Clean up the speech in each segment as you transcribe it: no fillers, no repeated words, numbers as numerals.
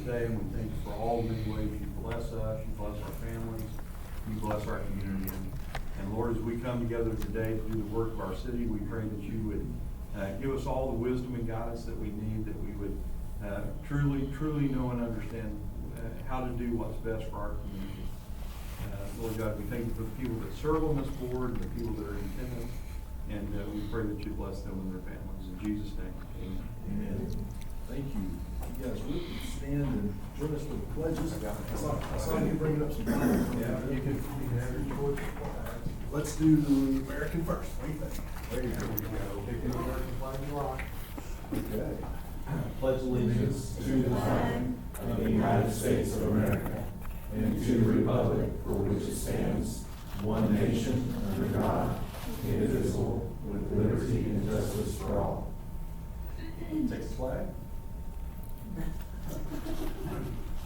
day, and we thank you for all the many ways you bless us, you bless our families, you bless our community. And Lord, as we come together today to do the work of our city, we pray that you would give us all the wisdom and guidance that we need, that we would truly know and understand how to do what's best for our community. Lord God, we thank you for the people that serve on this board and the people that are in attendance, and we pray that you bless them and their families. In Jesus' name, amen. Amen. Thank you. You guys will stand and join us for the pledges. I saw you bringing up some. Yeah, you can have your choice. Let's do the American first. What do you think? There you go. Picking the American flag and rock. Okay. Pledge allegiance to the flag of the United States of America and to the republic for which it stands, one nation, under God, indivisible, with liberty and justice for all. Texas flag.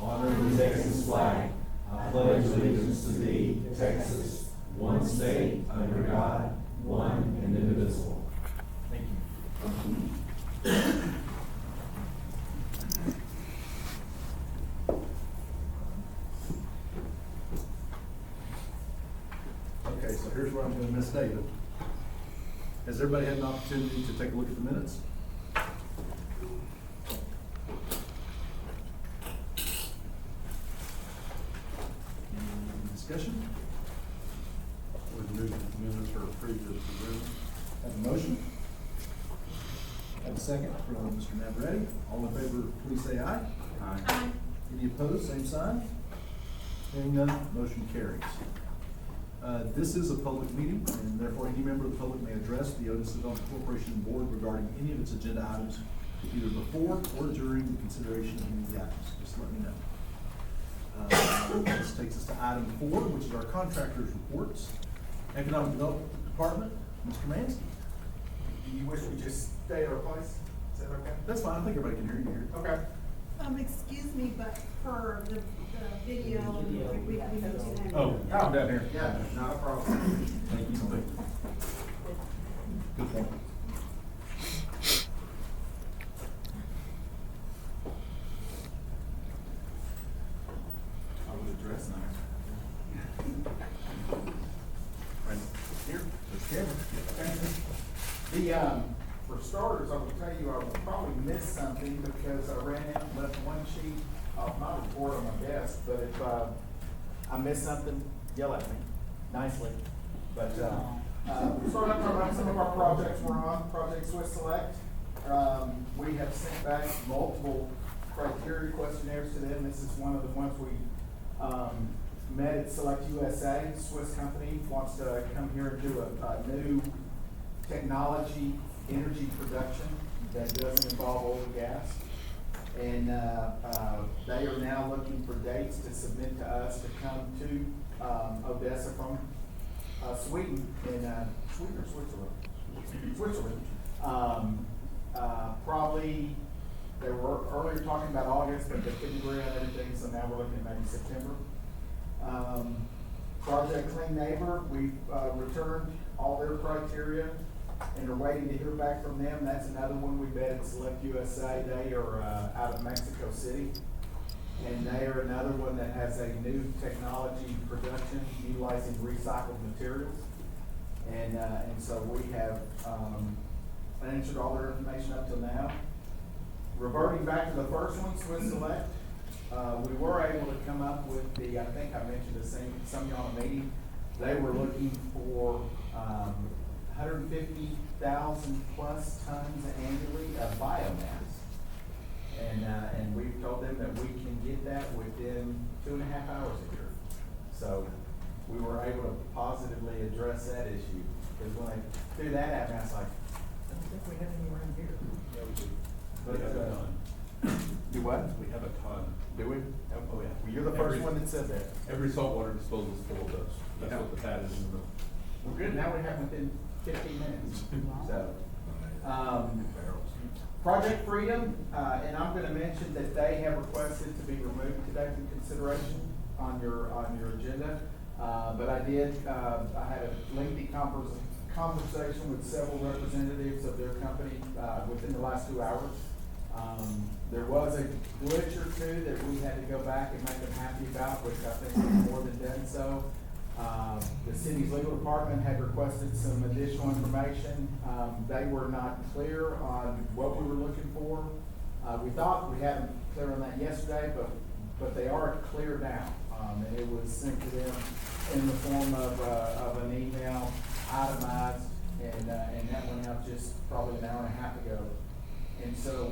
Honor the Texas flag. I pledge allegiance to thee, Texas, one state, under God, one and indivisible. Thank you. Okay, so here's where I'm going to miss David. Has everybody had an opportunity to take a look at the minutes? Any discussion? Would move the minutes are approved as presented. Have a motion? Have a second from Mr. Navarrete. All in favor, please say aye. Aye. Any opposed, same sign. Hearing none, motion carries. This is a public meeting, and therefore any member of the public may address the Odessa Development Corporation Board regarding any of its agenda items, either before or during the consideration of any of the items. Just let me know. This takes us to item 4, which is our contractors' reports. Economic Development Department, Mr. Mansky. Do you wish we just stay at our place? Is that okay? That's fine, I think everybody can hear you here. Okay. Excuse me, but for the video, we need to have. Oh, I'm down here. Yeah, not a problem. Thank you. Good point. I was addressing Right here, there's camera. For starters, I will tell you, I will probably miss something because I ran out and left one sheet of my report on my desk, but if, I miss something, yell at me nicely. But, start up talking about some of our projects we're on, Project Swiss Select. We have sent back multiple criteria questionnaires to them. This is one of the ones we, met at Select USA. Swiss company wants to come here and do a new technology energy production that doesn't involve oil and gas. And they are now looking for dates to submit to us to come to Odessa from Sweden, Sweden or Switzerland? Switzerland. Probably, they were earlier talking about August, but they couldn't agree on everything, so now we're looking at maybe September. Project Clean Neighbor, we've returned all their criteria and are waiting to hear back from them. That's another one we bet at Select USA. They are out of Mexico City. And they are another one that has a new technology production utilizing recycled materials. And so we have answered all their information up till now. Reverting back to the first one, Swiss Select, we were able to come up with I think I mentioned the same, some of y'all in a meeting. They were looking for 150,000 plus tons annually of biomass. And we've told them that we can get that within 2.5 hours a year. So we were able to positively address that issue. Because when I threw that at me, I was like, I don't think we have any around here. Yeah, we do. But, We have a ton. do what? We have a ton. Do we? Oh, yeah. Well, you're the first one that said that. Every saltwater disposal is full of those. That's Yeah. what the pad is in the middle. Well, good, now we have within 15 minutes, so. Project Freedom, and I'm gonna mention that they have requested to be removed today from consideration on your agenda. But I had a lengthy conversation with several representatives of their company, within the last 2 hours. There was a glitch or two that we had to go back and make them happy about, which I think we've more than done so. The city's legal department had requested some additional information. They were not clear on what we were looking for. We thought we had them clear on that yesterday, but they are clear now. And it was sent to them in the form of an email, itemized, and that went out just probably an hour and a half ago. And so,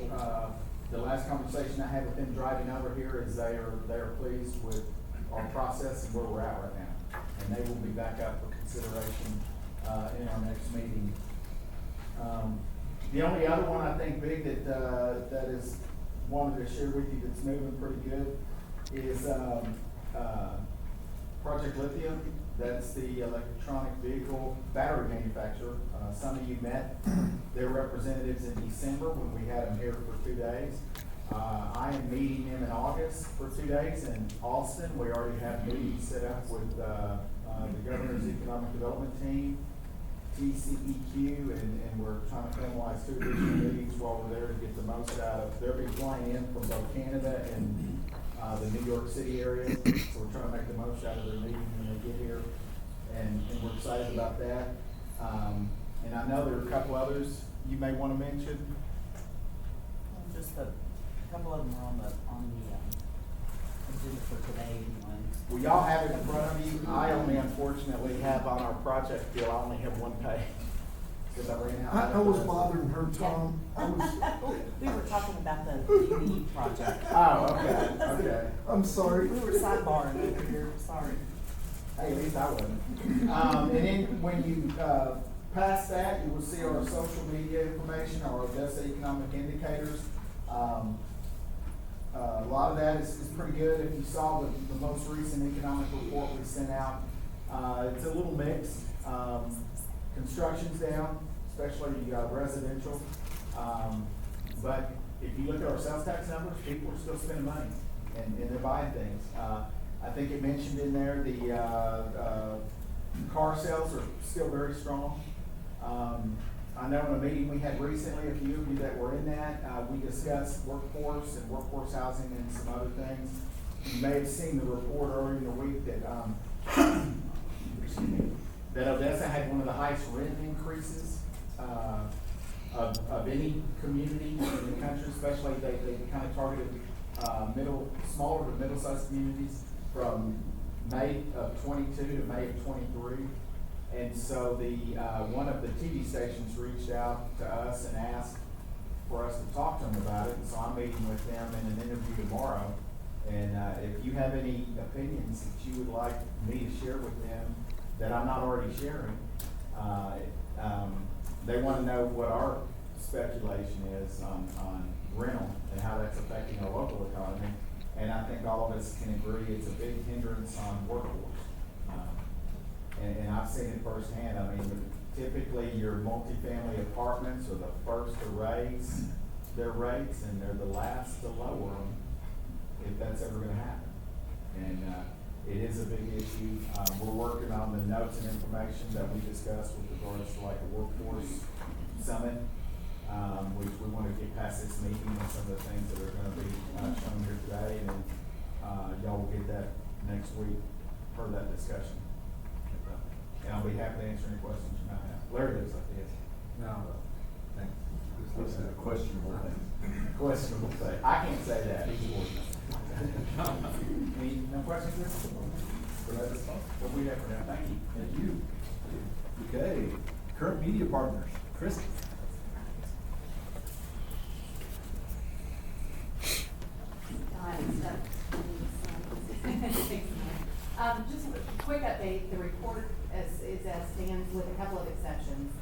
the last conversation I had with them driving over here is they are pleased with our process and where we're at right now. And they will be back up for consideration, in our next meeting. The only other one I think big that is wanted to share with you that's moving pretty good is, Project Lithium. That's the electronic vehicle battery manufacturer. Some of you met their representatives in December when we had them here for 2 days. I am meeting them in August for 2 days in Austin. We already have meetings set up with the governor's economic development team, TCEQ, and we're trying to finalize 2 additional meetings while we're there to get the most out of. They'll be flying in from both Canada and the New York City area, so we're trying to make the most out of their meeting when they get here, and we're excited about that. And I know there are a couple others you may want to mention. Just a couple of them are on the agenda for today anyway. Well, y'all have it in front of you. I only unfortunately have on our project bill, I only have 1 page. Because I ran out. I was bothering her, Tom. I was, We were talking about the UV project. Oh, okay. I'm sorry. We were sidebarring over here, sorry. Hey, at least I wasn't. And then when you, pass that, you will see our social media information, our Odessa economic indicators. A lot of that is pretty good. If you saw the most recent economic report we sent out, it's a little mixed. Construction's down, especially residential. But if you look at our sales tax numbers, people are still spending money and they're buying things. I think it mentioned in there the car sales are still very strong. I know in a meeting we had recently, a few of you that were in that, we discussed workforce and workforce housing and some other things. You may have seen the report earlier in the week that, that Odessa had one of the highest rent increases of any community in the country, especially they kind of targeted smaller to middle-sized communities from May of 22 to May of 23. And so one of the TV stations reached out to us and asked for us to talk to them about it. And so I'm meeting with them in an interview tomorrow. And if you have any opinions that you would like me to share with them that I'm not already sharing, they want to know what our speculation is on rental and how that's affecting our local economy. And I think all of us can agree it's a big hindrance on workforce. And I've seen it firsthand. I mean, typically your multifamily apartments are the first to raise their rates and they're the last to lower them, if that's ever gonna happen. And it is a big issue. We're working on the notes and information that we discussed with regards to like a workforce summit, which we want to get past this meeting and some of the things that are gonna be shown here today. And then y'all will get that next week per that discussion. And I'll be happy to answer any questions you might have. Larry looks like this. No, thanks. This looks like a questionable thing. Questionable say. I can't say that. Any, no questions? What we have for now. Thank you. Thank you. Okay, current media partners, Kristen. Just a quick update, the report is as stands with a couple of exceptions.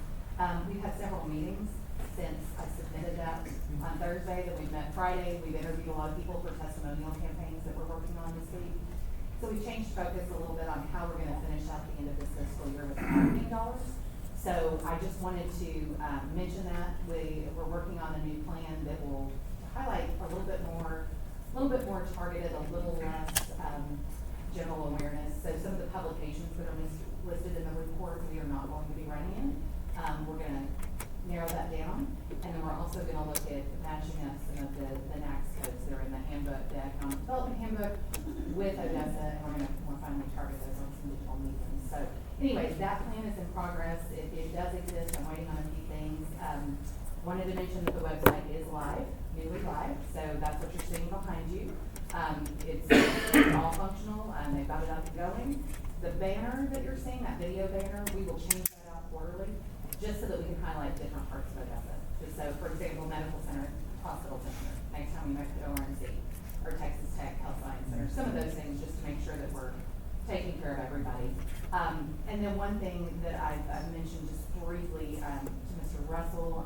We've had several meetings since I submitted that on Thursday, that we've met Friday. We've interviewed a lot of people for testimonial campaigns that we're working on this week. So we changed focus a little bit on how we're gonna finish out the end of this fiscal year with marketing dollars. So I just wanted to mention that we're working on a new plan that will highlight a little bit more targeted, a little less general awareness. So some of the publications that are listed in the report, we are not going to be running in. We're gonna narrow that down, and then we're also also gonna look at matching up some of the NACS codes that are in the handbook, the Economic Development Handbook with Odessa, and we're gonna more finally target those on some digital mediums. So anyways, that plan is in progress. It does exist. I'm waiting on a few things. Wanted to mention that the website is live, newly live, so that's what you're seeing behind you. It's all functional, they've got it up and going. The banner that you're seeing, that video banner, we will change that out quarterly, just so that we can highlight different parts of Odessa. Just so, for example, medical center, hospital center, next time we might put ORMC, or Texas Tech Health Science Center, some of those things, just to make sure that we're taking care of everybody. And then one thing that I've mentioned just briefly to Mr. Russell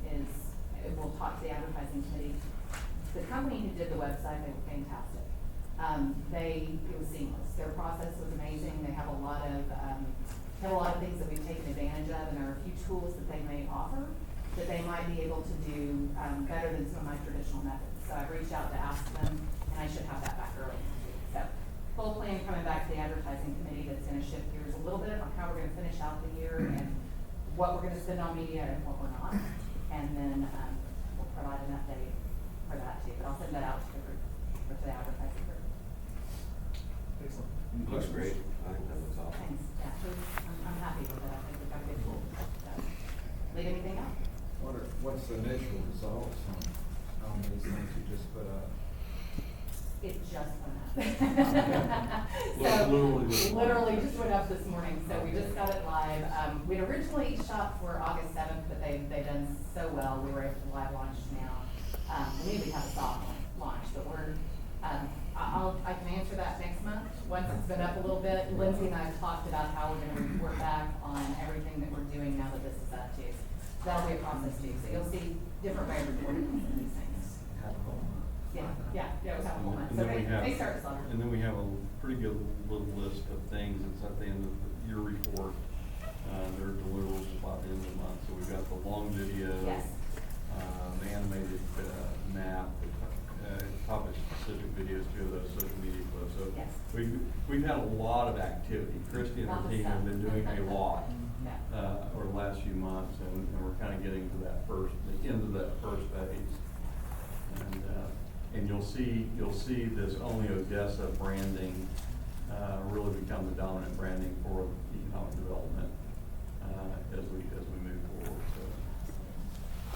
is, we'll talk to the advertising committee. The company who did the website, they were fantastic. It was seamless. Their process was amazing. They have a lot of things that we've taken advantage of, and there are a few tools that they may offer that they might be able to do better than some of my traditional methods. So I've reached out to ask them, and I should have that back early next week. So full plan coming back to the advertising committee that's going to shift gears a little bit on how we're going to finish out the year and what we're going to spend on media and what we're not. And then we'll provide an update for that too. But I'll send that out to the group, or to the advertising group. Excellent. Any Looks questions? great. I think that looks awesome. Thanks. Yeah, so I'm happy with it. I think we've got a good tool. So, leave anything out? What's the initial results on these things you just put up? It just went up. Literally just went up this morning, so we just got it live. We'd originally shot for August 7th, but they've done so well, we were able to live launch now. We need to have a soft launch, but I can answer that next month, once it's been up a little bit. Lindsay and I have talked about how we're gonna report back on everything that we're doing now that this is up too. So that'll be a process too, so you'll see different way of reporting on these things. Yeah, it was a whole month, And so then we have- they start slower. And then we have a pretty good little list of things that's at the end of your report. They're deliverables by the end of the month. So we've got the long video. Yes. The animated map, topic specific videos, two of those social media clips. So Yes. we've had a lot of activity. Christy and her Lots of team have stuff. been doing a lot Yeah. over the last few months, and we're kind of getting to the end of that first phase. And you'll see this Only Odessa branding really become the dominant branding for economic development as we move forward. So.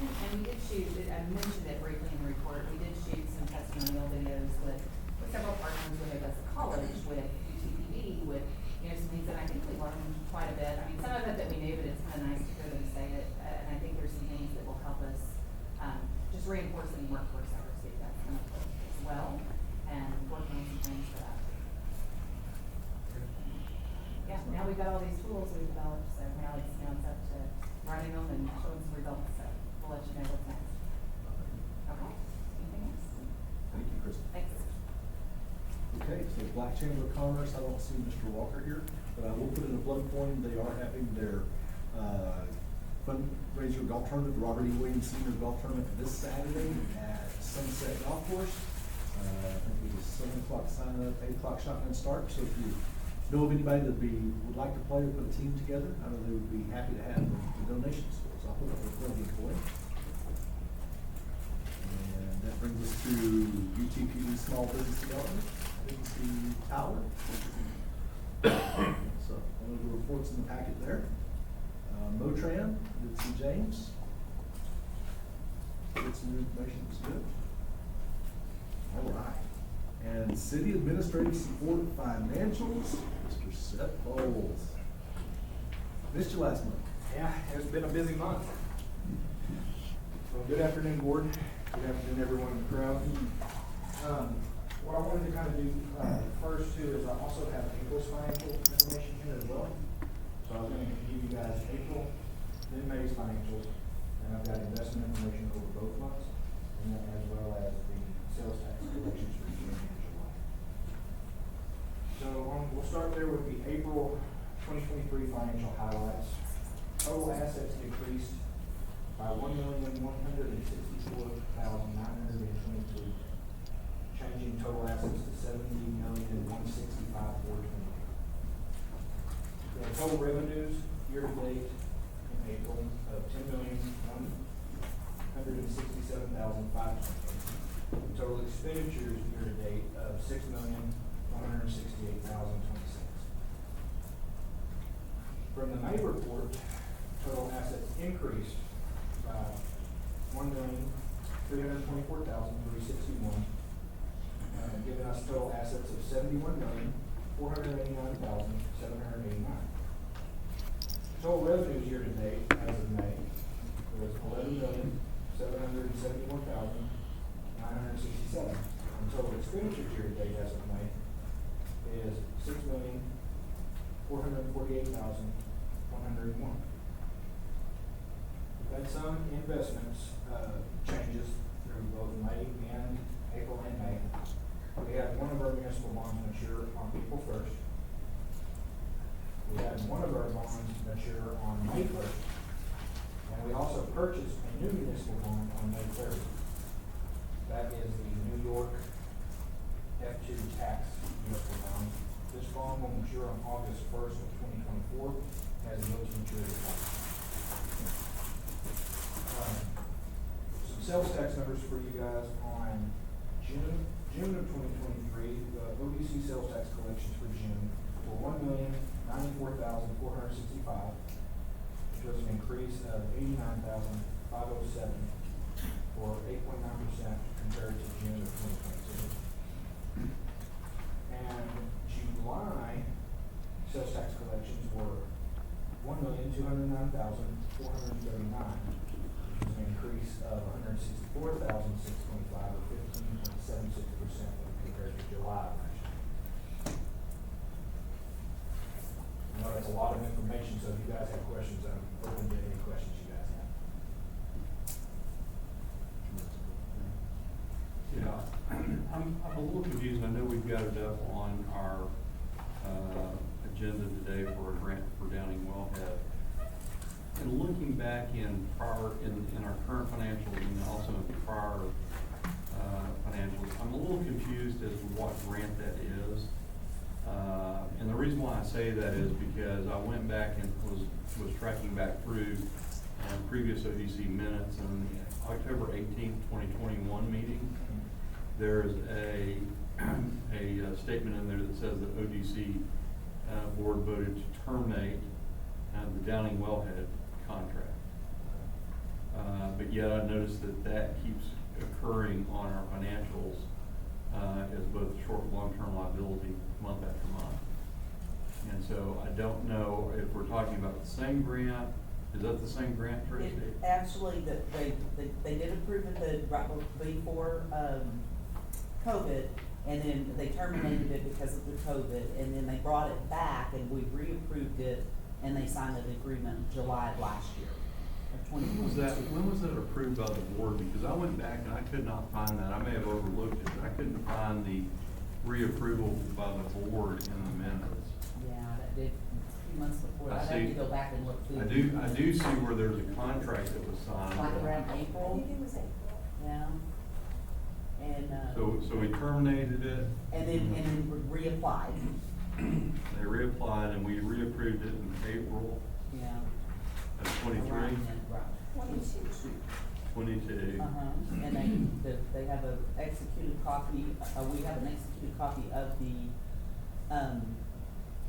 And we did shoot, I mentioned it briefly in the report, we did shoot some testimonial videos with several partners with Odessa College, with UTPB, with, some things that I think we learned quite a bit. I mean, some of it that we knew, but it's kind of nice to hear them say it. And I think there's some things that will help us just reinforcing workforce diversity. That's kind of as well, and working on some things for that. Yeah, now we've got all these tools we've developed, so now it's up to running them and showing some results. So we'll let you know what's next. Okay. Anything else? Thank you, Kristen. Thanks. Okay, so Black Chamber of Commerce, I don't see Mr. Walker here, but I will put in a plug for him. They are having their fundraiser golf tournament, the Robert E. Williams Senior Golf Tournament this Saturday at Sunset Golf Course. I think it was 7 o'clock sign up, 8 o'clock shotgun start. So if you know of anybody that would like to play or put a team together, I know they would be happy to have the donations for. So I'll put up a plug in for him. And that brings us to UTPB Small Business Development. I didn't see Tyler. So one of the reports in the packet there. Motran, didn't see James. Get some new information, that's good. All right. And City Administrative Support Financials, Mr. Seth Bowles. Missed you last month. Yeah, it's been a busy month. Well, good afternoon, board. Good afternoon, everyone in the crowd. What I wanted to kind of do first too is I also have April's financial information here as well. So I was going to give you guys April, then May's financials, and I've got investment information over both months, and then as well as the sales tax collections for June and July. So we'll start there with the April 2023 financial highlights. Total assets decreased by $1,164,922, changing total assets to $70,165,420. The total revenues year to date in April of $10,167,922. total expenditures year-to-date of $6,168,026. From the May report, total assets increased by $1,324,361, giving us total assets of $71,489,789. Total revenues year-to-date as of May was $11,771,967. And total expenditures year-to-date as of May is $6,448,101. We've had some investments, changes through both May and April and May. We had one of our municipal bonds mature on April 1st. We had one of our bonds mature on May 1st. And we also purchased a new municipal bond on May 3rd. That is the New York F2 tax municipal bond. This bond will mature on August 1st of 2024, has a notes maturity. Some sales tax numbers for you guys on June of 2023. The ODC sales tax collections for June were $1,094,465, which was an increase of $89,507, or 8.9% compared to June of 2022. And July sales tax collections were $1,209,439, which was an increase of $164,625, or 15.76% when compared to July of last year. I know that's a lot of information, so if you guys have questions, I'm open to any questions you guys have. Yeah, I'm a little confused. I know we've got it up on our, agenda today for a grant for Downing Wellhead. And looking back in our current financials and also in prior, financials, I'm a little confused as to what grant that is. And the reason why I say that is because I went back and was tracking back through previous ODC minutes, and October 18th, 2021 meeting, there's a statement in there that says that ODC board voted to terminate the Downing Wellhead contract. But yet I noticed that keeps occurring on our financials as both short and long-term liability month after month. And so I don't know if we're talking about the same grant. Is that the same grant, Tracy? Actually, they did approve it right before, COVID, and then they terminated it because of the COVID, and then they brought it back and we reapproved it, and they signed an agreement in July of last year, of 2022. When was that approved by the board? Because I went back and I could not find that. I may have overlooked it, but I couldn't find the reapproval by the board in the minutes. Yeah, that did, a few months before, I'd have see. to go back and look through. I do see where there's a contract that was signed. Like around April, I think it was April. yeah. And, So we terminated it. and then reapplied, They reapplied and we reapproved it in April yeah. of 23, Around then, right. 22. And they have an executed copy, we have an executed copy of the,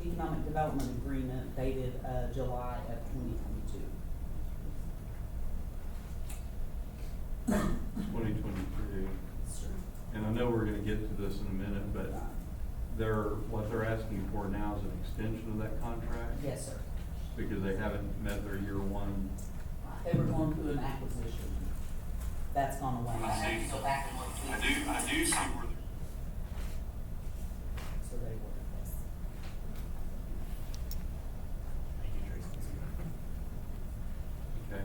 economic development agreement dated, July of 2022. 2023. And I know we're gonna get to this in a minute, but what they're asking for now is an extension of that contract? Yes, sir. Because they haven't met their year one. They were going through an acquisition. That's gone away. I do see where So they were, yes. Thank you, Tracy. okay.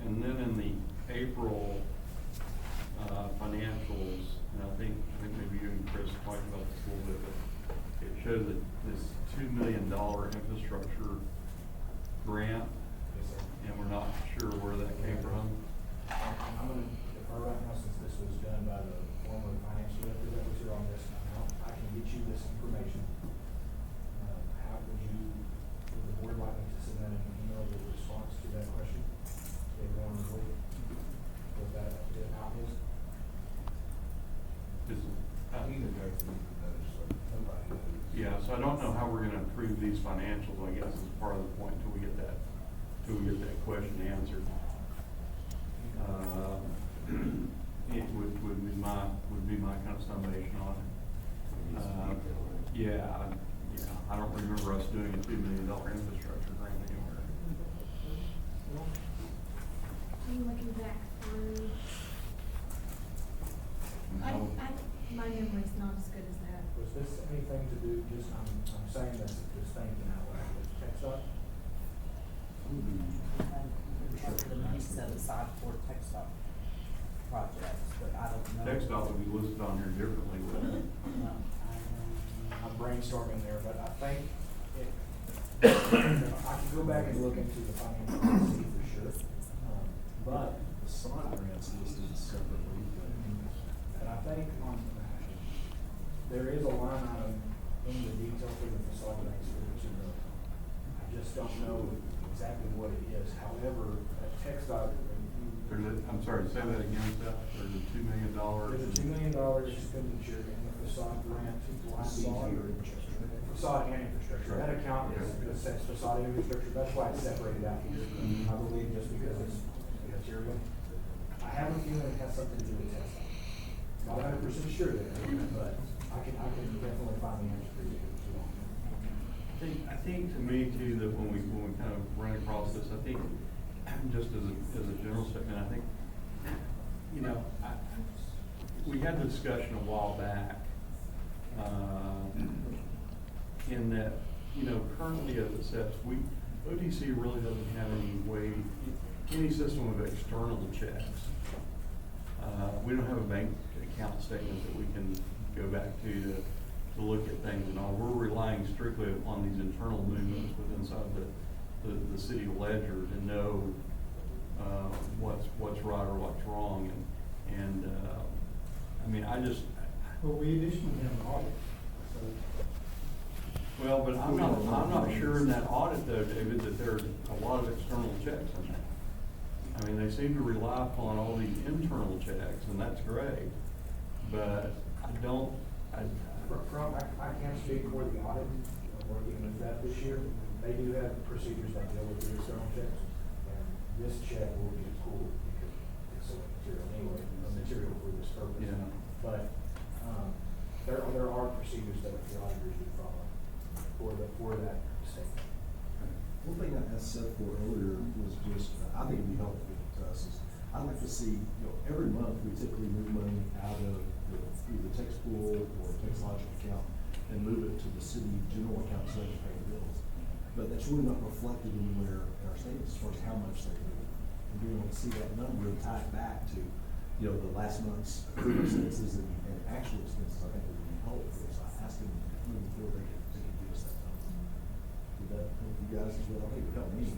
And then in the April, financials, and I think maybe you and Chris talked about this a little bit, but it shows that this $2 million infrastructure grant, Yes, sir. and we're not sure where that came from. I'm gonna defer right now, since this was done by the former finance director that was here on this now. I can get you this information. Would the board like me to send that in an email know the response to that question. Everyone agree with that, how it is? Either goes with those, so nobody knows. Yeah, so I don't know how we're gonna approve these financials, I guess, is part of the point, till we get that question answered. It would be my kind of summation on it. Yeah, I don't remember us doing a $2 million infrastructure grant anywhere. I'm looking back through. No. My memory's not as good as that. Was this anything to do, just, I'm saying this, just thinking out loud, with text up? The money set aside for TechStop projects, but I don't know. TechStop would be listed on here differently, wouldn't it? No, I'm brainstorming there, but I think it, I can go back and look into the financials and see for sure. But, The side grants listed separately, and I think on, there is a line item in the detail for the facade grants for each of them. I just don't know exactly what it is. However, at TechStop, I'm sorry, say that again, Seth, there's a $2 million. there's a $2 million expenditure in the facade grant. facade or infrastructure. Facade and infrastructure. That account is says facade and infrastructure. That's why it's separated out here. I believe just because it's material. I have a feeling it has something to do with TechStop. Not 100% sure there, but I can definitely find the answer for you if you want. I think to me too, that when we kind of run across this, I think, just as a general statement, I think, we had the discussion a while back, in that, currently as it sits, ODC really doesn't have any system of external checks. We don't have a bank account statement that we can go back to look at things and all. We're relying strictly upon these internal movements inside the city ledger to know what's right or what's wrong. Well, we additionally have an audit, so. Well, but I'm not sure in that audit though, David, that there's a lot of external checks in that. I mean, they seem to rely upon all these internal checks, and that's great, but I can't speak for the audit, or even with that this year. They do have procedures that deal with the external checks, and this check will be pulled because it's a material anyway, a material for this purpose. Yeah. But, there are procedures that the auditors do follow for that statement. One thing I asked Seth for earlier was just, I think it'd be helpful to us, is I'd like to see, every month we typically move money out of either text pool or text logic account and move it to the city general account so they can pay the bills. But that's really not reflected anywhere in our statements as far as how much they move. And being able to see that number and tie it back to, the last month's accrued expenses and actual expenses, I think would be helpful. So I asked him moving forward, they could give us that number. Did that help you guys as well? I think it would help me.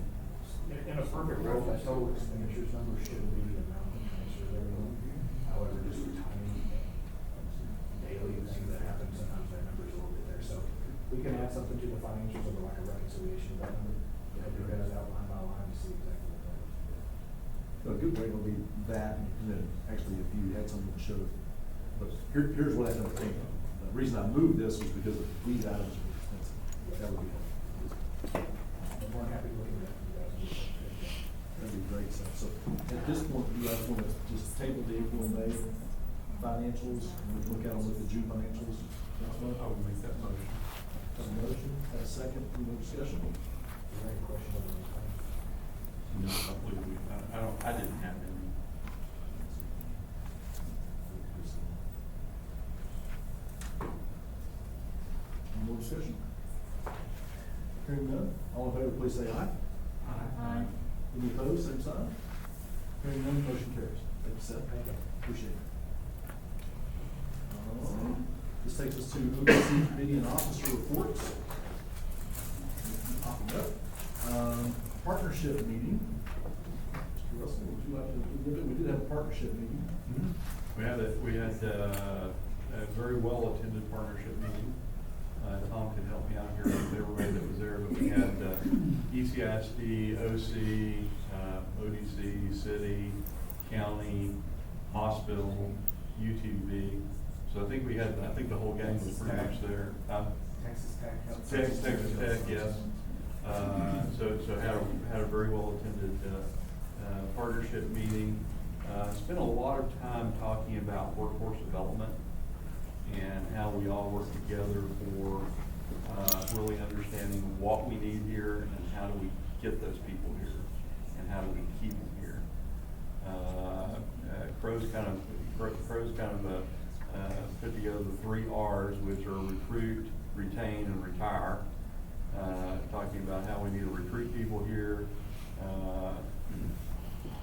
In a perfect world, that total expenditures number should be the amount of transfers every month. However, just for timing and daily thing that happens, sometimes that number's a little bit there. So we can add something to the financials of like a reconciliation of that number. Help you guys out line by line to see exactly what that is. A good way would be that, and then actually if you had something to show, but here's what I don't think. The reason I moved this was because these items are expensive. That would be helpful. I'm more than happy to look at that. That'd be great stuff. So at this point, do you guys want to just table the April and May financials and we look at them with the June financials next month? I would make that motion. Have a motion, have a second, any more discussion? Is there any question over this thing? No, I didn't have any. Any more discussion? Hearing none, all in favor, please say aye. Aye. Any opposed, same sign? Hearing none, motion carries. Thank you, Seth. Thank you. Appreciate it. This takes us to OPC committee and officer reports. Popping up. Partnership meeting. Mr. Russell, would you like to give it? We did have a partnership meeting. We had a very well-attended partnership meeting. Tom can help me out here with everybody that was there, but we had ECISD, OC, ODC, city, county, hospital, UTV. So I think the whole gang was pretty much there. Texas Tech. Health Texas Sciences. Tech, yes. So had a very well attended, partnership meeting. Spent a lot of time talking about workforce development and how we all work together for, really understanding what we need here and how do we get those people here and how do we keep them here. Crow's kind of put together the 3 R's, which are recruit, retain, and retire. Talking about how we need to recruit people here,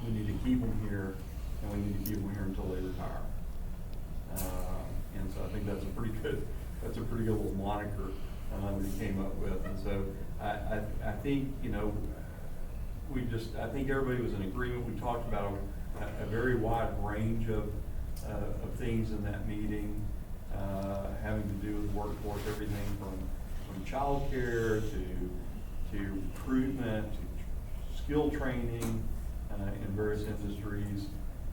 we need to keep them here, and we need to keep them here until they retire. And so I think that's a pretty good little moniker that he came up with. And so I think, you know, I think everybody was in agreement. We talked about a very wide range of things in that meeting, having to do with workforce, everything from childcare to recruitment, to skill training in various industries,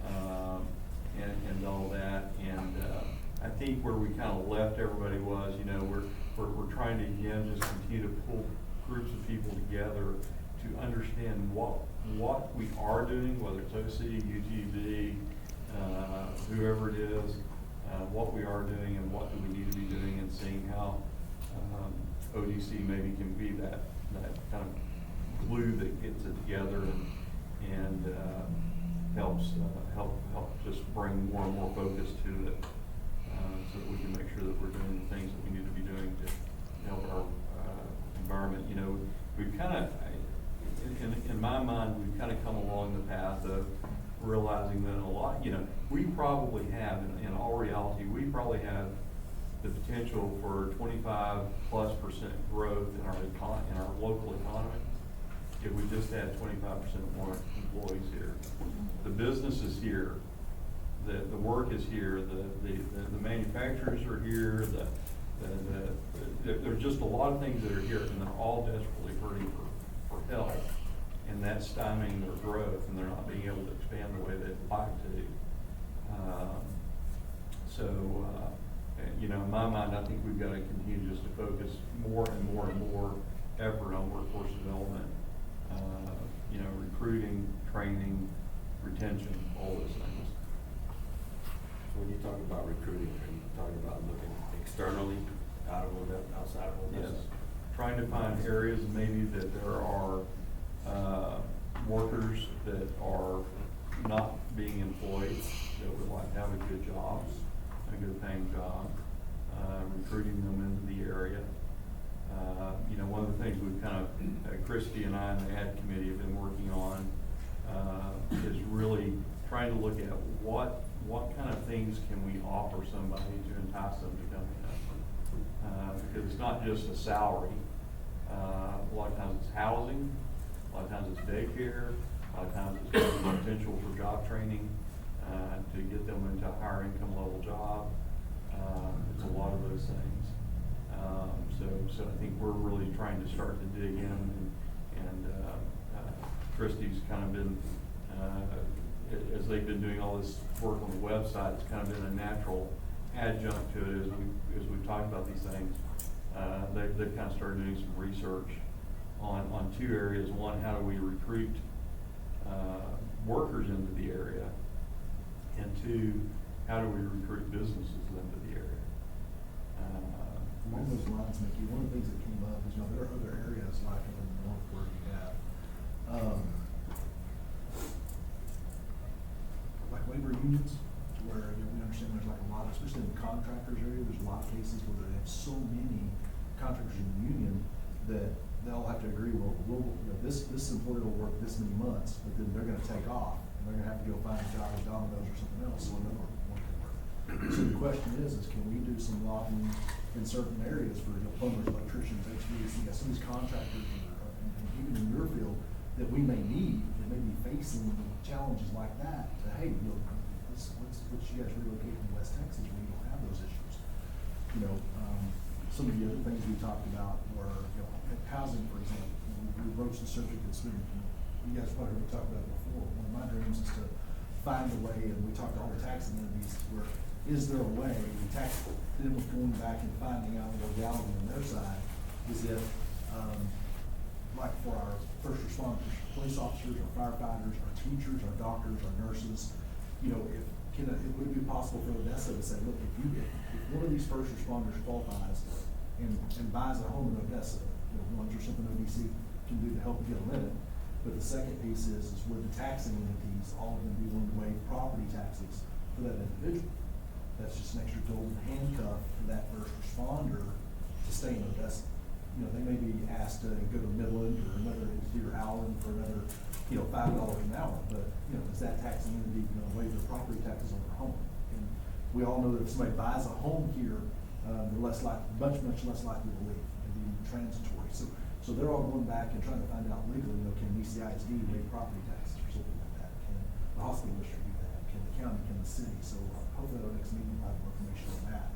and all that. And I think where we kind of left everybody was, you know, we're trying to again just continue to pull groups of people together to understand what we are doing, whether it's OC, UTV, whoever it is, what we are doing and what do we need to be doing, and seeing how ODC maybe can be that kind of glue that gets it together and help just bring more and more focus to it, so that we can make sure that we're doing the things that we need to be doing to help our environment. You know, we've kind of, in my mind, we've kind of come along the path of realizing that a lot, you know, we probably have, in all reality, we probably have the potential for 25+% growth in our local economy if we just had 25% more employees here. The business is here, the work is here, the manufacturers are here, there's just a lot of things that are here, and they're all desperately hurting for help, and that's stymieing their growth, and they're not being able to expand the way they'd like to. You know, in my mind, I think we've got to continue just to focus more and more and more effort on workforce development, you know, recruiting, training, retention, all those things. So when you talk about recruiting, are you talking about looking externally, outside of Odessa? Yes, trying to find areas maybe that there are workers that are not being employed, that would like to have a good job, a good paying job, recruiting them into the area. You know, one of the things we've kind of, Christy and I and the ad committee have been working on is really trying to look at what kind of things can we offer somebody to entice them to come in. Because it's not just a salary. A lot of times it's housing, a lot of times it's daycare, a lot of times it's potential for job training to get them into a higher income level job. It's a lot of those things. So I think we're really trying to start to dig in, and Christy's kind of been, as they've been doing all this work on the website, it's kind of been a natural adjunct to it as we've talked about these things. They've kind of started doing some research on 2 areas. One, how do we recruit workers into the area? And 2, how do we recruit businesses into the area? Along those lines, Mickey, one of the things that came up is, you know, there are other areas like up in the north where you have, like labor unions, where, you know, we understand there's like a lot, especially in the contractors area, there's a lot of cases where they have so many contractors in the union that they all have to agree, well, you know, this employee will work this many months, but then they're gonna take off, and they're gonna have to go find a job at Domino's or something else, so another one can work. So the question is can we do some lobbying in certain areas for, you know, plumbers, electricians, HVAC, some of these contractors, and even in your field, that we may need, that may be facing challenges like that, to, hey, you know, let's you guys relocate from West Texas where you don't have those issues. You know, some of the other things we talked about were, you know, housing, for example. We broach the subject that's been, you guys probably heard me talk about it before. One of my dreams is to find a way, and we talked to all the taxing entities, where is there a way, the tax, them going back and finding out the legality on their side, is if, like for our first responders, police officers, our firefighters, our teachers, our doctors, our nurses, you know, if, would it be possible for Odessa to say, look, if one of these first responders qualifies and buys a home in Odessa, you know, ones or something ODC can do to help get them in it. But the second piece is would the taxing entities all of them be willing to waive property taxes for that individual? That's just an extra golden handcuff for that first responder to stay in Odessa. You know, they may be asked to go to Midland or another, or Allen for another, you know, $5 an hour, but, you know, is that taxing entity going to waive their property taxes on their home? And we all know that if somebody buys a home here, they're less likely, much less likely to leave and be transitory. So they're all going back and trying to find out legally, you know, can ECISD waive property taxes or something like that? Can the hospital district do that? Can the county, can the city? So hopefully at our next meeting we'll have more information on that.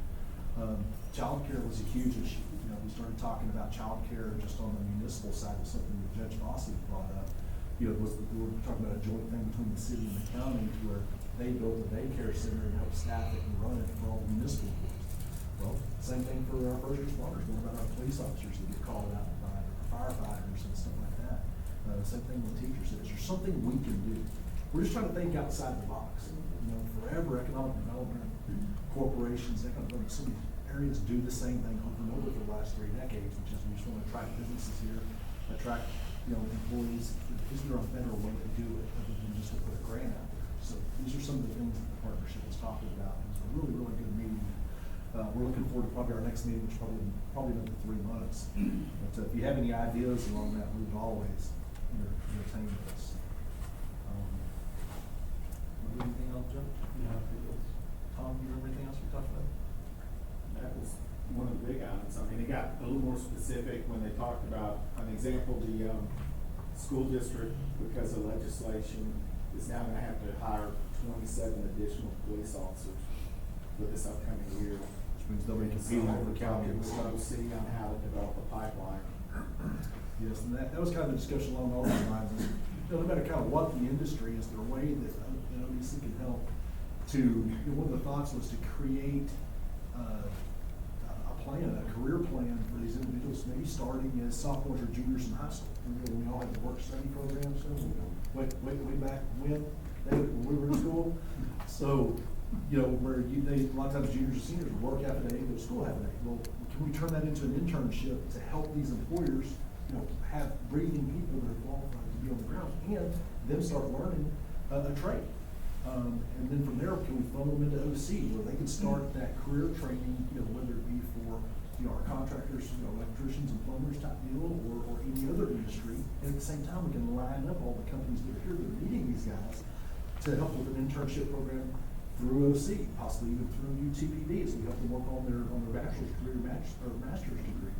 Childcare was a huge issue. You know, we started talking about childcare just on the municipal side of something that Judge Fossey brought up. You know, we were talking about a joint thing between the city and the county to where they built a daycare center and helped staff it and run it for all the municipal employees. Well, same thing for our first responders. What about our police officers that get called out by firefighters and stuff like that? Same thing with teachers. Is there something we can do? We're just trying to think outside the box. You know, forever economic development, corporations, economic development, so many areas do the same thing over and over for the last 3 decades, which is we just want to attract businesses here, attract, you know, employees. Is there a better way to do it other than just to put a grant out there? So these are some of the things that the partnership was talking about. It was a really, really good meeting. We're looking forward to probably our next meeting, which probably another 3 months. But if you have any ideas along that, we would always entertain this. Anything else, Joe? Yeah, I think it's. Tom, you remember anything else we talked about? That was one of the big items. I mean, it got a little more specific when they talked about, an example, the, school district, because of legislation, is now gonna have to hire 27 additional police officers for this upcoming year. Which means they'll be competing over the county. With OC on how to develop a pipeline. Yes, and that was kind of the discussion along all those lines. Is, you know, no matter kind of what the industry is, there a way that ODC can help to, you know, one of the thoughts was to create a plan, a career plan for these individuals, maybe starting as sophomores or juniors in high school. Remember when we all had the work study programs, so way back when we were in school? So, you know, where a lot of times juniors and seniors would work half a day, go to school half a day. Well, can we turn that into an internship to help these employers, you know, have breathing people that are qualified to be on the ground and then start learning a trade? And then from there, can we funnel them into OC where they can start that career training, you know, whether it be for, you know, our contractors, you know, electricians and plumbers type deal or any other industry. And at the same time, we can line up all the companies that are here that are needing these guys to help with an internship program through OC, possibly even through UTPB as we help them work on their bachelor's degree or master's degree.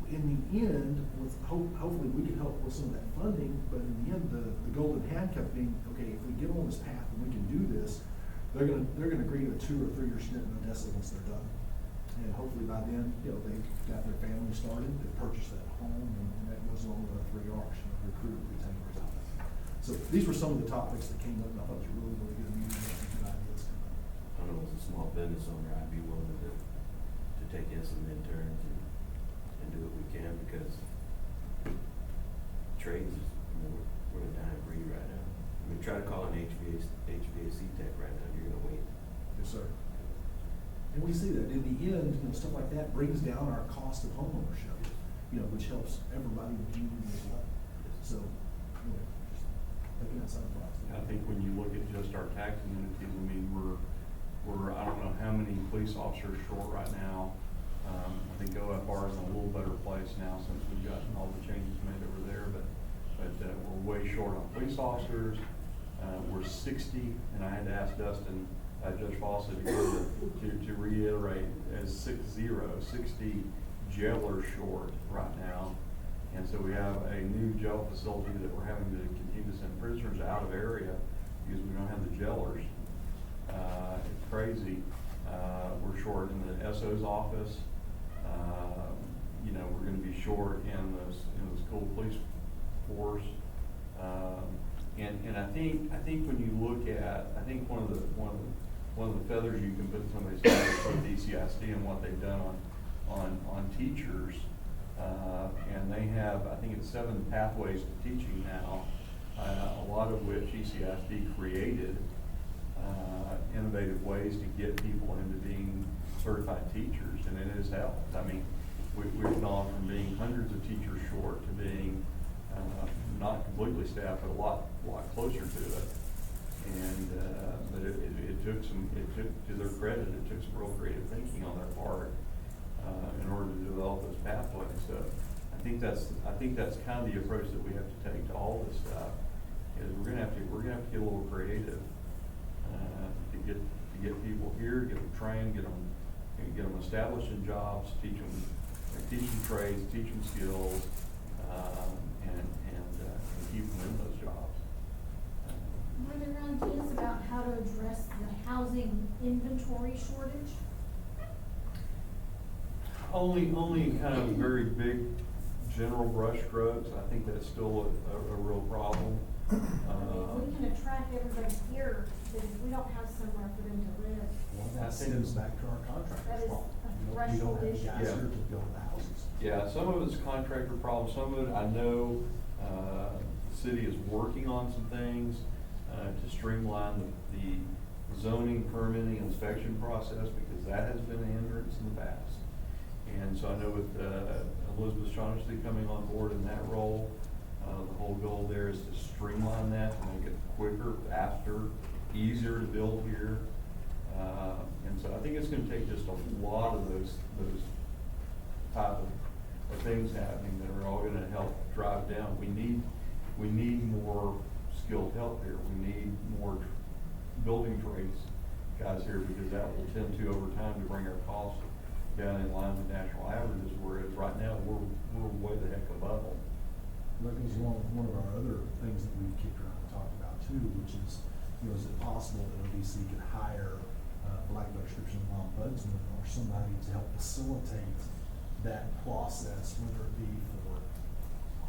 In the end, hopefully we can help with some of that funding, but in the end, the golden handcuff being, okay, if we get on this path and we can do this, they're gonna agree to a 2 or 3 year stint in Odessa once they're done. And hopefully by then, you know, they've got their family started, they purchased that home, and that goes along with our 3 R's, you know, recruit, retain, retire. So these were some of the topics that came up, and I thought it was a really, really good meeting, and good ideas come up. I know as a small business owner, I'd be willing to take in some interns and do what we can, because trades, you know, we're in a dying breed right now. I mean, try to call an HVAC tech right now, you're gonna wait. Yes, sir. And we see that in the end, you know, stuff like that brings down our cost of homeownership, you know, which helps everybody in the community as well. So, you know, just looking outside the box. I think when you look at just our taxing entities, I mean, we're, I don't know how many police officers short right now. I think OFR is in a little better place now since we've gotten all the changes made over there, but we're way short on police officers. We're 60, and I had to ask Dustin, Judge Fawcett, to reiterate, as 60 jailers short right now. And so we have a new jail facility that we're having to continue to send prisoners out of area because we don't have the jailers. It's crazy. We're short in the SO's office. You know, we're gonna be short in the school police force. And I think when you look at, I think one of the feathers you can put in somebody's hat is with DCISD and what they've done on teachers. And they have, I think it's 7 pathways to teaching now, a lot of which DCISD created, innovative ways to get people into being certified teachers, and it has helped. I mean, we've gone from being hundreds of teachers short to being not completely staffed, but a lot closer to it. And but it took, to their credit, it took some real creative thinking on their part in order to develop those pathways. So I think that's kind of the approach that we have to take to all this stuff. Is we're gonna have to get a little creative to get people here, get them trained, get them established in jobs, teach them trades, teach them skills, and keep them in those jobs. Were there ideas about how to address the housing inventory shortage? Only kind of very big general brush strokes. I think that's still a real problem. I mean, if we can attract everybody here, then we don't have somewhere for them to live. Well, that stems back to our That contractors is problem. a We don't threshold have the issue. guys Yeah. here to build the houses. Yeah, some of it's contractor problems, some of it, I know, the city is working on some things, to streamline the zoning, permitting, inspection process, because that has been a hindrance in the past. And so I know with, Elizabeth Shaughnessy coming on board in that role, the whole goal there is to streamline that, to make it quicker, faster, easier to build here. And so I think it's gonna take just a lot of those type of things happening that are all gonna help drive down. We need more skilled help here. We need more building trades guys here, because that will tend to, over time, to bring our costs down in line with national averages, whereas right now, we're way the heck above them. That goes along with one of our other things that we've kicked around and talked about too, which is, is it possible that ODC could hire, for lack of a better description, an ombudsman or somebody to help facilitate that process, whether it be for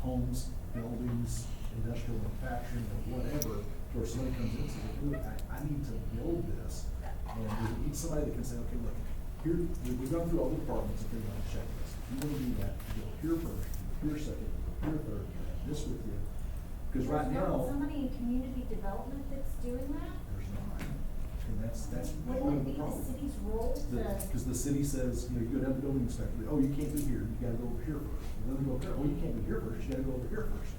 homes, buildings, industrial manufacturing, or whatever, where somebody comes in and says, look, I need to build this, and we need somebody that can say, okay, look, here, we've gone through all the departments, and figured out a checklist. If you want to do that, you go here first, you go here second, you go here third, you have this with you. Because right There's now, not somebody in community development that's doing that? there's not. And that's one Wouldn't of it the be the problems. city's role to? Because the city says, you go down to the building inspector, oh, you can't be here, you gotta go over here first. And then they go, oh, you can't be here first, you gotta go over here first.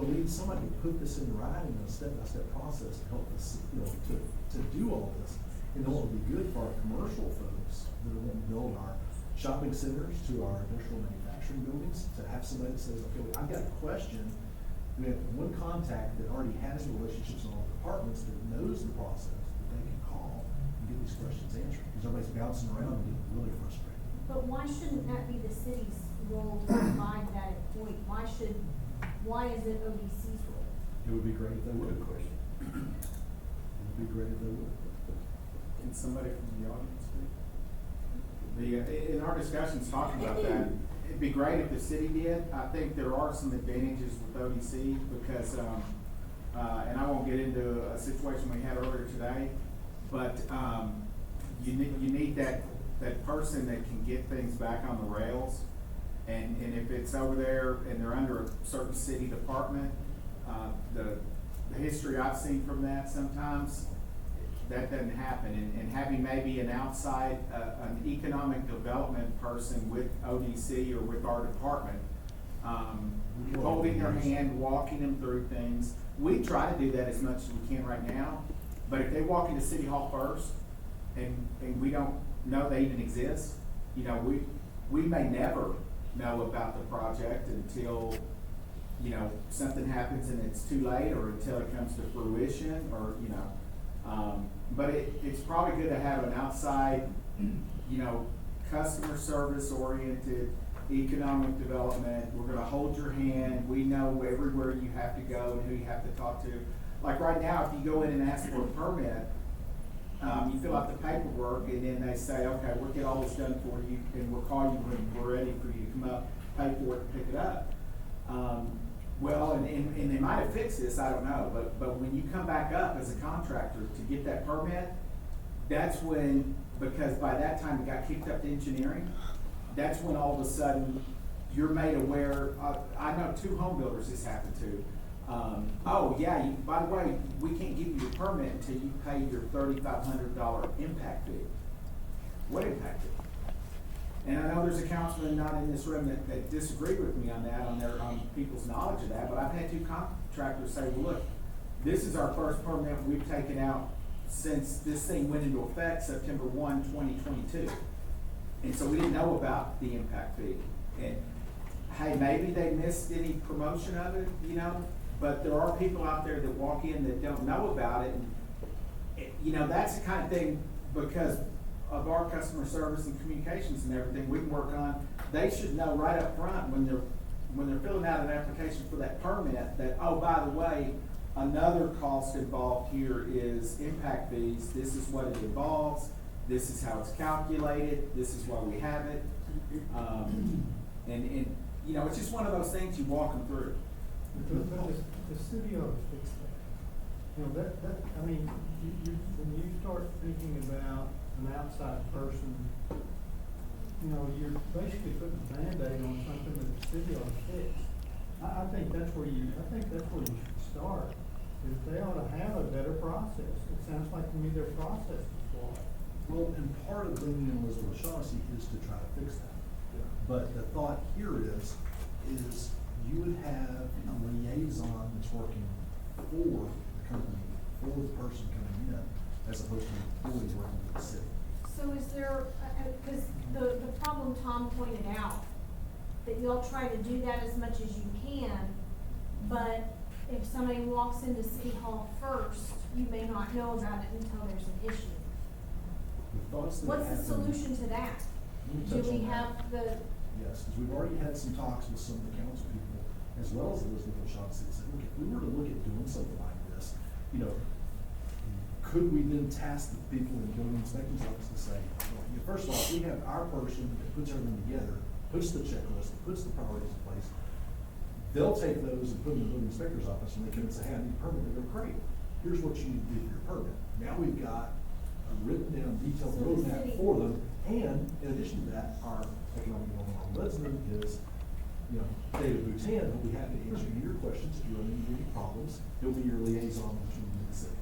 But we need somebody to put this in writing, a step-by-step process to help us, to do all this. And then what would be good for our commercial folks that are wanting to build our shopping centers to our industrial manufacturing buildings, to have somebody that says, okay, well, I've got a question. We have one contact that already has relationships in all the departments, that knows the process, that they can call and get these questions answered. Because everybody's bouncing around and getting really frustrated. But why shouldn't that be the city's role to provide that point? Why is it ODC's role? It would be great if they would. Good question. It would be great if they would. Can somebody from the audience speak? In our discussions talking about that, it'd be great if the city did. I think there are some advantages with ODC because, and I won't get into a situation we had earlier today, but, you need that person that can get things back on the rails. And if it's over there and they're under a certain city department, the history I've seen from that sometimes, that doesn't happen. And having maybe an outside, an economic development person with ODC or with our department, holding their hand, walking them through things. We try to do that as much as we can right now, but if they walk into City Hall first and we don't know they even exist, we may never know about the project until, something happens and it's too late, or until it comes to fruition, or, but it's probably good to have an outside, customer service oriented, economic development. We're gonna hold your hand. We know everywhere you have to go and who you have to talk to. Like right now, if you go in and ask for a permit, you fill out the paperwork and then they say, okay, we'll get all this done for you and we'll call you when we're ready for you to come up. pay for it and pick it up. Well, and they might have fixed this, I don't know, but when you come back up as a contractor to get that permit, that's when, because by that time it got kicked up to engineering, that's when all of a sudden you're made aware, I know 2 home builders this happened to. Oh, yeah, by the way, we can't give you your permit until you pay your $3,500 impact fee. What impact fee? And I know there's a councilman not in this room that disagreed with me on that, on people's knowledge of that, but I've had 2 contractors say, well, look, this is our first permit we've taken out since this thing went into effect September 1, 2022. And so we didn't know about the impact fee. And hey, maybe they missed any promotion of it, you know, but there are people out there that walk in that don't know about it. And, you know, that's the kind of thing, because of our customer service and communications and everything we can work on, they should know right up front when they're filling out an application for that permit that, oh, by the way, another cost involved here is impact fees. This is what it involves. This is how it's calculated. This is why we have it. And you know, it's just one of those things you walk them through. But the city ought to fix that. You know, I mean, when you start thinking about an outside person, you know, you're basically putting a Band-Aid on something that the city ought to fix. I think that's where you should start, is they ought to have a better process. It sounds like to me their process is flawed. Well, and part of bringing in Elizabeth Shaughnessy is to try to fix that. But the thought here is you would have a liaison that's working for the company, for the person coming in, as opposed to employees working for the city. So is there, because the problem Tom pointed out, that you'll try to do that as much as you can, but if somebody walks into City Hall first, you may not know about it until there's an issue. The thoughts that What's the happen- solution to that? Let me Do touch we on that. have the, Yes, because we've already had some talks with some of the council people, as well as Elizabeth O'Shaughnessy, that said, look, if we were to look at doing something like this, you know, could we then task the people in the building inspector's office to say, well, first of all, we have our person that puts everything together, puts the checklist, puts the priorities in place. They'll take those and put them in the building inspector's office, and they come and say, hey, I need a permit. They go, great, here's what you need to do for your permit. Now we've got a written down detailed So the roadmap city- for them, and in addition to that, our economic development ombudsman is, you know, David Boutin, who'll be happy to answer your questions if you run into any problems. He'll be your liaison between you and the city.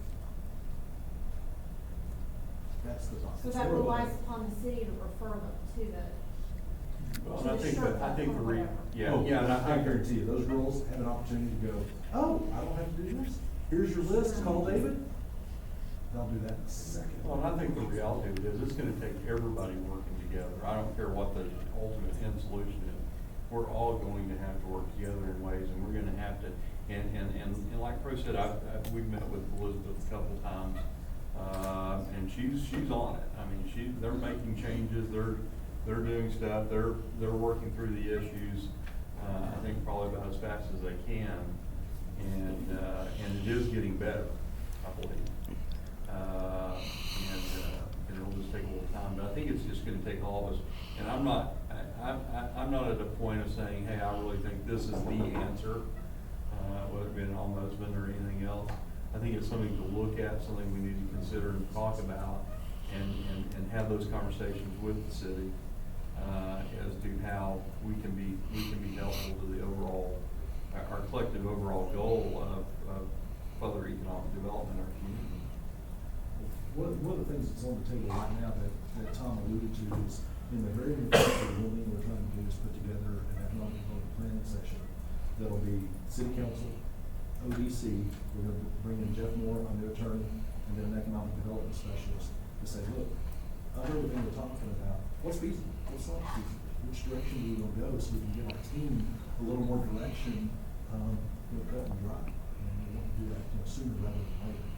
That's the thought. so It's that more of a- relies upon the city to refer them to the, Well, to I the think sheriff that, I think the or whatever. yeah, Oh, yeah, and I guarantee you, those girls have an opportunity to go, oh, I don't have to do this. Here's your list, call David. They'll do that in a second. Well, and I think the reality of it is, it's gonna take everybody working together. I don't care what the ultimate end solution is. We're all going to have to work together in ways, and we're gonna have to, and like Chris said, we've met with Elizabeth a couple times, and she's on it. I mean, they're making changes, they're doing stuff, they're working through the issues, I think probably about as fast as they can. And it is getting better, I believe. And it'll just take a little time, but I think it's just gonna take all of us. And I'm not at the point of saying, hey, I really think this is the answer, whether it be an ombudsman or anything else. I think it's something to look at, something we need to consider and talk about, and have those conversations with the city, as to how we can be helpful to the overall, our collective overall goal of further economic development in our community. One of the things that's on the table right now that Tom alluded to is, in the very near future, one thing we're trying to do is put together an economic development planning session that'll be city council, ODC, we're gonna bring in Jeff Moore, I'm the attorney, and then an economic development specialist to say, look, of everything we're talking about, what's feasible, what's not feasible, which direction do we wanna go, so we can give our team a little more direction, cut and dry. And we want to do that, sooner rather than later.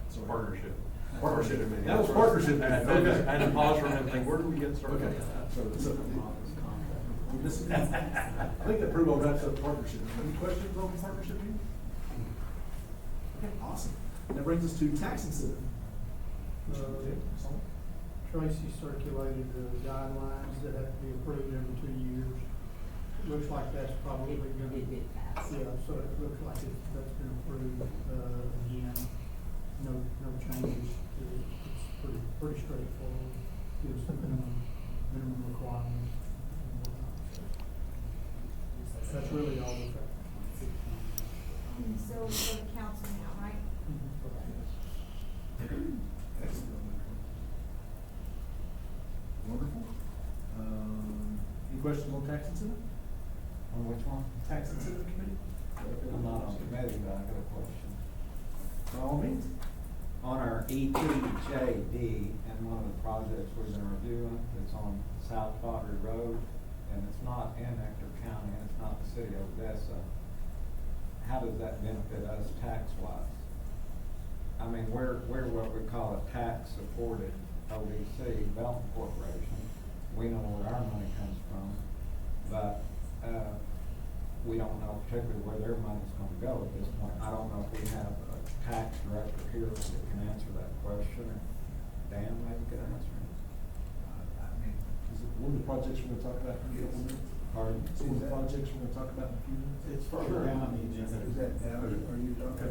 Sorry. Partnership. Partnership. I mean, That was partnership. I had to pause for a minute and think, where did we get started? Okay. I think that pretty well wraps up partnership. Any questions on partnership here? Okay, awesome. That brings us to tax incentive. Tracy circulated the guidelines that have to be approved every 2 years. Looks like that's probably It gonna. did pass. Yeah, so it looks like that's been approved, again, no changes to it. It's pretty straightforward, gives the minimum requirements. That's really all of that. And so we go to council now, right? Excellent. Wonderful. Any questions on tax incentive? On which one? Tax incentive committee? I'm not on committee, but I got a question. By all means. On our ETJD, and one of the projects we've been reviewing, it's on South Pottery Road, and it's not in Ector County, and it's not the city of Odessa. How does that benefit us tax-wise? I mean, we're what we call a tax-supported ODC, Development Corporation. We know where our money comes from, but, we don't know particularly where their money's gonna go at this point. I don't know if we have a tax director here that can answer that question, or Dan maybe could answer it. I mean, is it one of the projects we're gonna talk about in a couple minutes? Pardon? It's one of the projects we're gonna talk about in a few minutes? It's Sure. down on the agenda. Is that down, or are you okay?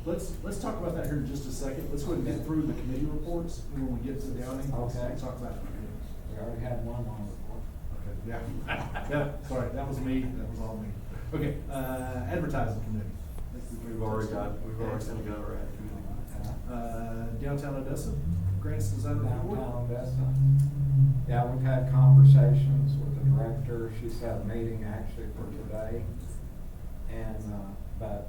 Let's talk about that here in just a second. Let's go ahead and get through the committee reports, and when we get to Downing, we'll Okay. talk about the committees. We already had one on before. Okay, yeah. Yeah, sorry, that was me, that was all me. Okay, advertising committee. We've already kind of got our ad committee. Downtown Odessa, grants design review board. Downtown Odessa. Yeah, we've had conversations with the director. She set a meeting actually for today. And, but,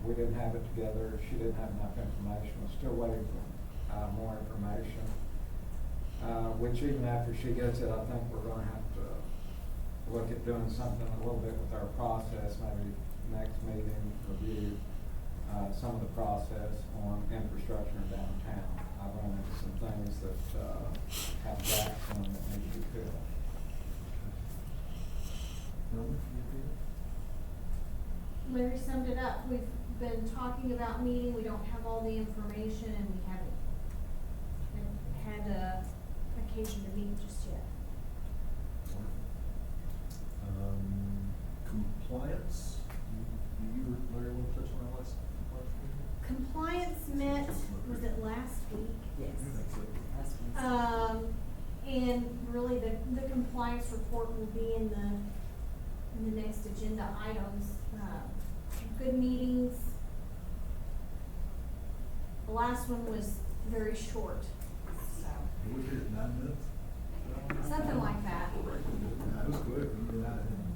we didn't have it together. She didn't have enough information. We're still waiting for, more information. Which even after she gets it, I think we're gonna have to look at doing something a little bit with our process, maybe next meeting, review, some of the process on infrastructure in downtown. I've run into some things that, have gaps in them that need to be filled. Larry summed it up. We've been talking about meeting, we don't have all the information, and we haven't had a occasion to meet just yet. Compliance, do you, Larry, want to touch on that last? Compliance met, was it last week? Yes. That's one. And really the compliance report will be in the next agenda items. Good meetings. The last one was very short, so, We're here 9 minutes. something like that. That was quick.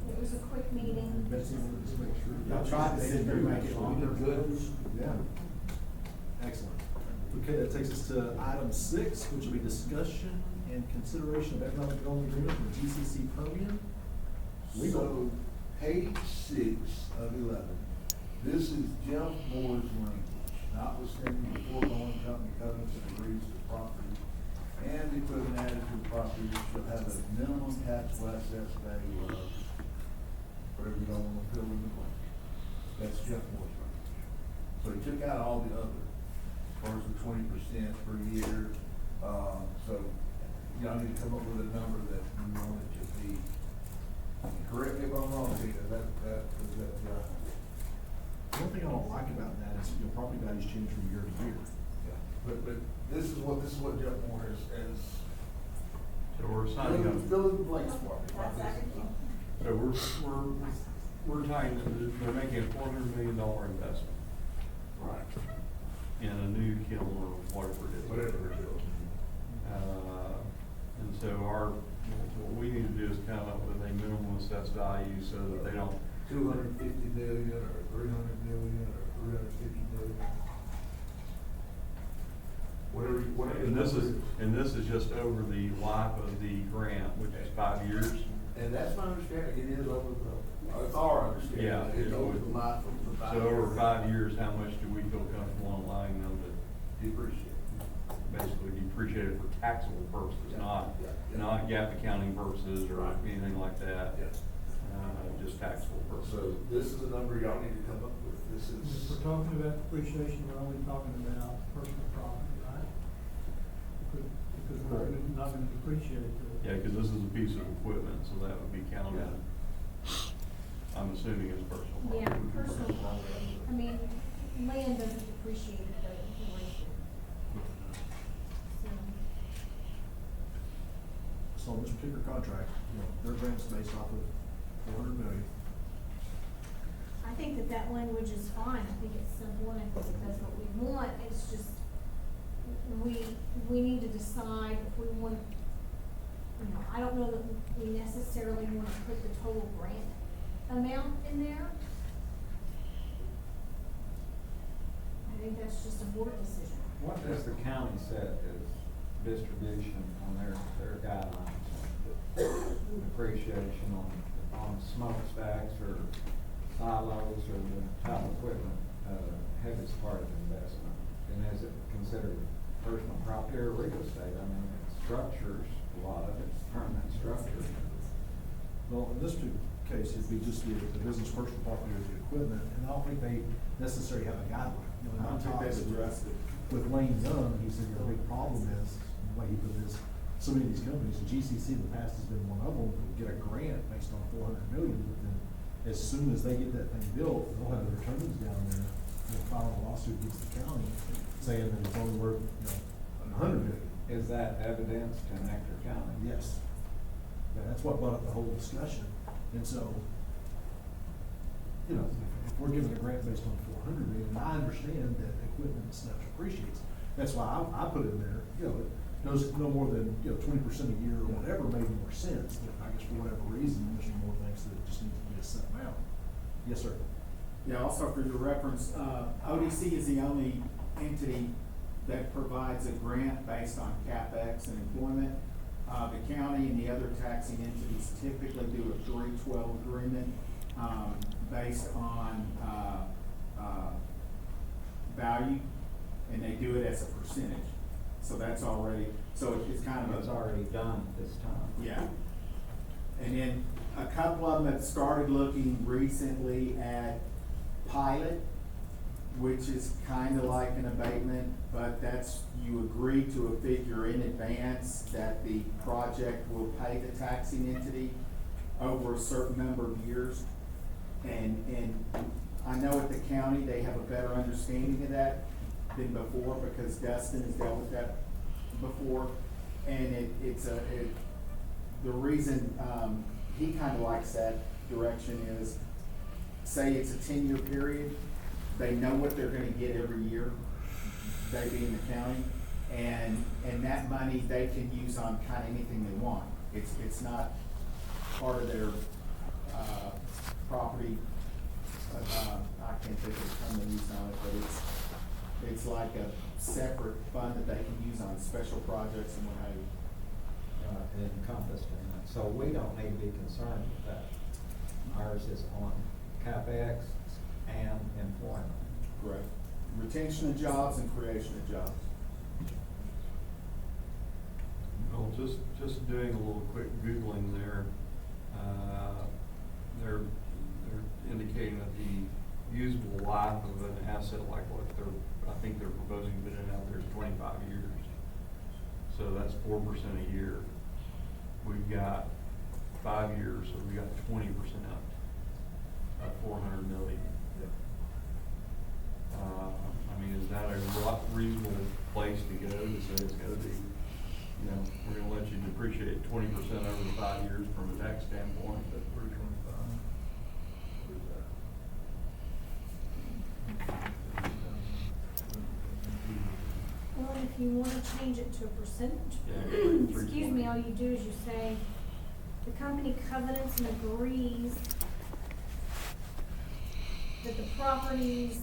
It was a quick meeting. Betsy wanted to just make sure. Y'all tried to sit through, make it longer. Good. Yeah. Excellent. Okay, that takes us to item 6, which will be discussion and consideration of economic development agreement with GCC Permian. Legal. So, page 6 of 11, this is Jeff Moore's language, notwithstanding the foregoing company covenants and agrees to property and equipment added to the property shall have a minimum taxable assets value of, whatever you don't want to fill in the blank. That's Jeff Moore's language. So he took out all the other, as far as the 20% per year, so y'all need to come up with a number that you want it to be. Correct me if I'm wrong, Peter, One thing I don't like about that is, property values change from year to year. yeah, but this is what Jeff Moore has, So we're signing up. fill in the blanks for me. So we're tying, they're making a $400 million investment. Right. In a new kiln or whatever it is. Whatever it is. And so what we need to do is come up with a minimum assessed value so that they don't. 250 million or 300 million or 350 million. Whatever. And this is just over the life of the grant, which is 5 years. And that's my understanding, it is over it's our understanding. Yeah. It's over the life of the 5 So years. over 5 years, how much do we feel comfortable in allowing them to Depreciate. basically depreciate it for taxable purposes, Yeah. not Yeah. not GAAP accounting purposes or Right. anything like that? Yes. just taxable purposes. So this is a number y'all need to come up with. This If is, we're talking about depreciation, we're only talking about personal property, right? Because we're not gonna depreciate the. Yeah, because this is a piece of equipment, so that would be counted. I'm assuming it's personal property. Yeah, personal property. I mean, land doesn't depreciate at the rate. So on this particular contract, you know, their grant's based off of 400 million. I think that that language is fine. I think it's simple and I think it does what we want. It's just, we need to decide if we want, you know, I don't know that we necessarily want to put the total grant amount in there. I think that's just a board decision. What does the county set as distribution on their guidelines? Depreciation on smokestacks or silos or the type of equipment, heaviest part of investment? And is it considered personal property or real estate? I mean, it's structures, a lot of it's permanent structures. Well, in this particular case, it'd be just the business personal property or the equipment, and I don't think they necessarily have a guideline. You know, I don't think they've addressed it. With Lane Young, he said the big problem is, the way he put this, so many of these companies, the GCC in the past has been one of them, will get a grant based on 400 million, but then as soon as they get that thing built, they'll have their attorneys down there, they'll file a lawsuit against the county, saying that it's only worth, you know, 100 million. Is that evidence to Nectar County? Yes. Yeah, that's what brought up the whole discussion, and so, you know, if we're giving a grant based on 400 million, and I understand that equipment and stuff appreciates, that's why I put it in there, you know, it goes no more than, you know, 20% a year or whatever made more sense, but I guess for whatever reason, Mr. Moore thinks that it just needs to be a set amount. Yes, sir. Yeah, also for your reference, ODC is the only entity that provides a grant based on CapEx and employment. The county and the other taxing entities typically do a 3-12 agreement, based on, value, and they do it as a percentage. So that's already, so it's kind of It's a, already done at this time. yeah. And then a couple of them have started looking recently at pilot, which is kind of like an abatement, but that's, you agree to a figure in advance that the project will pay the taxing entity over a certain number of years. And I know at the county, they have a better understanding of that than before, because Dustin has dealt with that before. And the reason, he kind of likes that direction is, say it's a 10-year period, they know what they're gonna get every year, they being the county, and that money they can use on kind of anything they want. It's not part of their, property, I can't think of the term they use on it, but it's like a separate fund that they can use on special projects and what have you. Encompassed in that. So we don't need to be concerned with that. Ours is on CapEx and employment. Correct. Retention of jobs and creation of jobs. Well, just doing a little quick Googling there, they're indicating that the usable life of an asset like what I think they're proposing to put it out there is 25 years. So that's 4% a year. We've got 5 years, so we got 20% out of 400 million. I mean, is that a reasonable place to go to say it's gotta be, you know, we're gonna let you depreciate 20% over the 5 years from a tax standpoint, but we're 25. Well, and if you wanna change it to a percentage, Yeah, excuse me, all you do is you say, the company covenants and agrees that the property's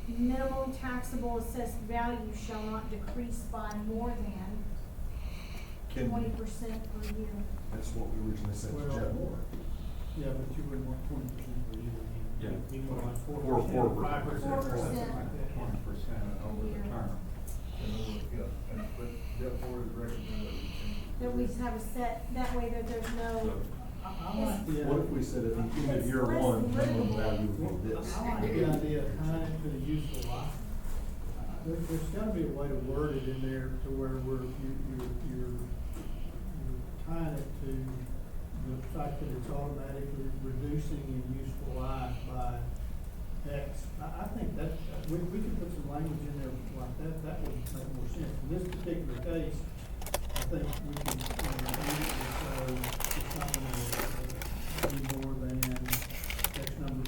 minimum taxable assessed value shall not decrease by more than Can- 20% per year. That's what we originally said to Well, Jeff Moore. Yeah, but you wouldn't want 20% per year. Yeah. You would want 4%. 5% or 4%. something like that. 20% over the term. But Jeff Ford has recommended that we change it. That we have a set, that way that there's no, So, I like the. What if we said at the end of It's year less one, minimum livable. value would be this? I like the idea of tying it to the useful life. There's gotta be a way to word it in there to where you're tying it to the fact that it's automatically reducing in useful life by X. I think that, we could put some language in there like that would make more sense. In this particular case, I think we can, immediately say it's not gonna be more than X number,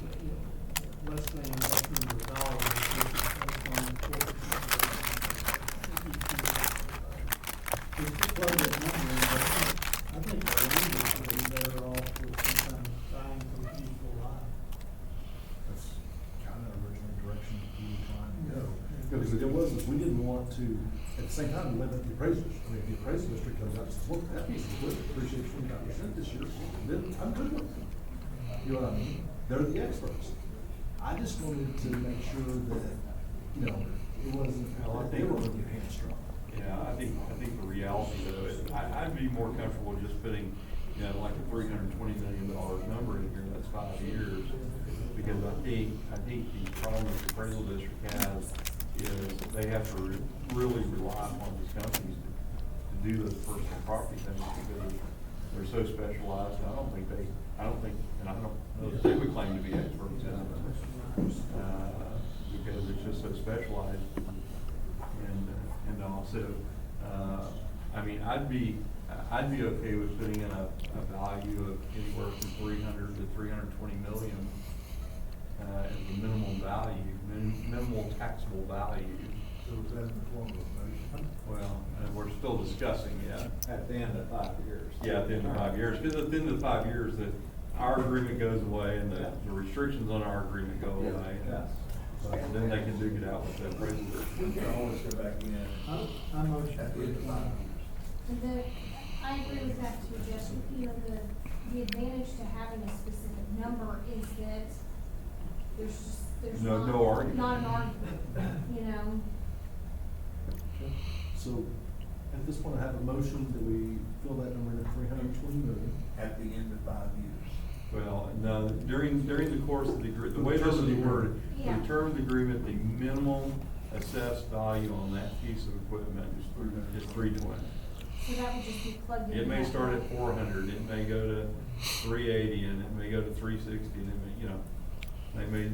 less than X number of dollars. Based on 4%. It's just plug that number in, but I think the language would be better off with some kind of tying to useful life. That's kind of original direction we were trying to go. Because it was, we didn't want to, at the same time, limit the appraisal. I mean, if the appraisal district comes out and says, look, that piece of equipment appreciates 25% this year, then I'm good with it. You know what I mean? They're the experts. I just wanted to make sure that, you know, it wasn't, they were gonna get hamstrung. Yeah, I think the reality of it, I'd be more comfortable just putting, you know, like a $320 million number in here, that's 5 years. Because I think the problem that the appraisal district has is they have to really rely upon these companies to do those personal property things because they're so specialized. And I don't think, and I don't know if they would claim to be experts in it. Because it's just so specialized. And also, I mean, I'd be okay with putting in a value of anywhere from 300 to 320 million as the minimum value, minimal taxable value. So is that in the form of a motion? Well, and we're still discussing, yeah. At the end of 5 years. Yeah, at the end of 5 years, because at the end of the 5 years, that our agreement goes away and the restrictions on our agreement go away. Yes. And then they can duke it out with the appraisal. We can always go back in. I motion. At the end of 5 years. I agree with that too, Jess. You know, the advantage to having a specific number is that there's No argument. not an argument, you know? So, at this point, I have a motion that we fill that number in at 320 million. At the end of 5 years. Well, no, during the course of the agreement, the way this is worded, for Yeah. the term of the agreement, the minimum assessed value on that piece of equipment is 320. So that would just be plugged in. It may start at 400, it may go to 380, and it may go to 360, and it may, you know,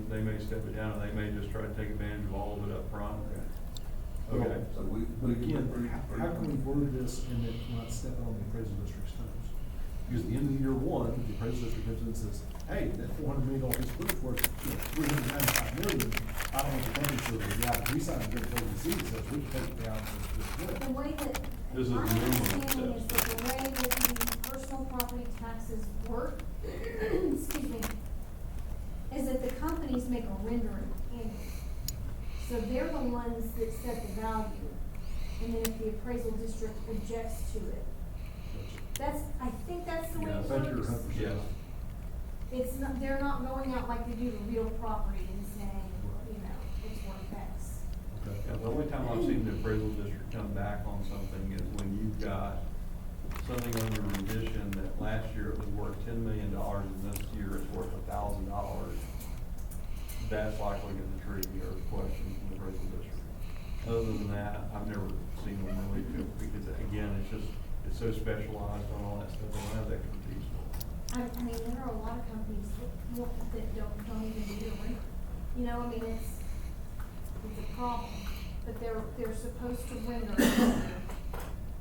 they may step it down, and they may just try to take advantage of all of it up front. Okay. So we But again, can how can we word this and that we're not stepping on the appraisal district's toes? Because at the end of year one, the appraisal district comes in and says, hey, that $400 million piece of equipment worth, $395 million. I don't want the company to say, yeah, we signed a good program C that says we can take it down to this point. The way that, This is my the minimum understanding is steps. that the way that the personal property taxes work, excuse me, is that the companies make a rendering annually. So they're the ones that set the value, and then if the appraisal district objects to it. I think that's the way Yeah, it I think you're works. 100%. Yes. It's not, they're not going out like they do the real property and saying, you know, it's worth X. Okay. Yeah, the only time I've seen the appraisal district come back on something is when you've got something under rendition that last year it was worth $10 million and this year it's worth $1,000. That's likely gonna trigger a question from the appraisal district. Other than that, I've never seen them really do, because again, it's so specialized on all that stuff, they don't have that expertise for it. I mean, there are a lot of companies that don't even do the rent. You know, I mean, it's a problem, but they're supposed to render.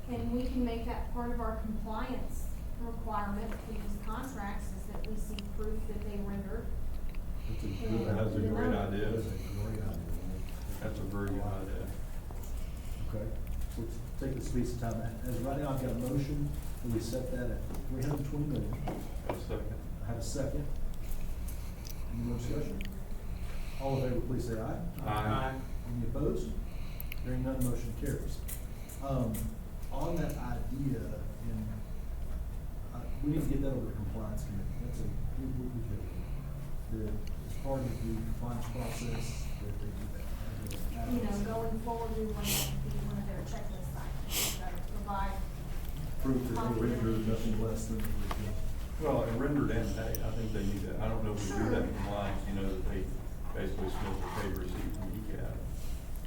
And we can make that part of our compliance requirement for these contracts is that we see proof that they rendered. That's a great idea. That's a great idea. That's a very good idea. Okay, so let's take this piece of time. As of right now, I've got a motion, and we set that at 320 million. A second. I have a second. Any more discussion? All in favor, please say aye. Aye. Any opposed? Hearing none, motion carries. On that idea, and, we need to get that over to compliance committee. That's we could, as part of the compliance process, that they do that. You know, going forward, we want that to be one of their checklist items, that provide. Proof that they rendered nothing less than the Well, and rendered and paid, I think they need to, I don't know if we do that in compliance, you know, that they basically submit the paid receipt from ECAT.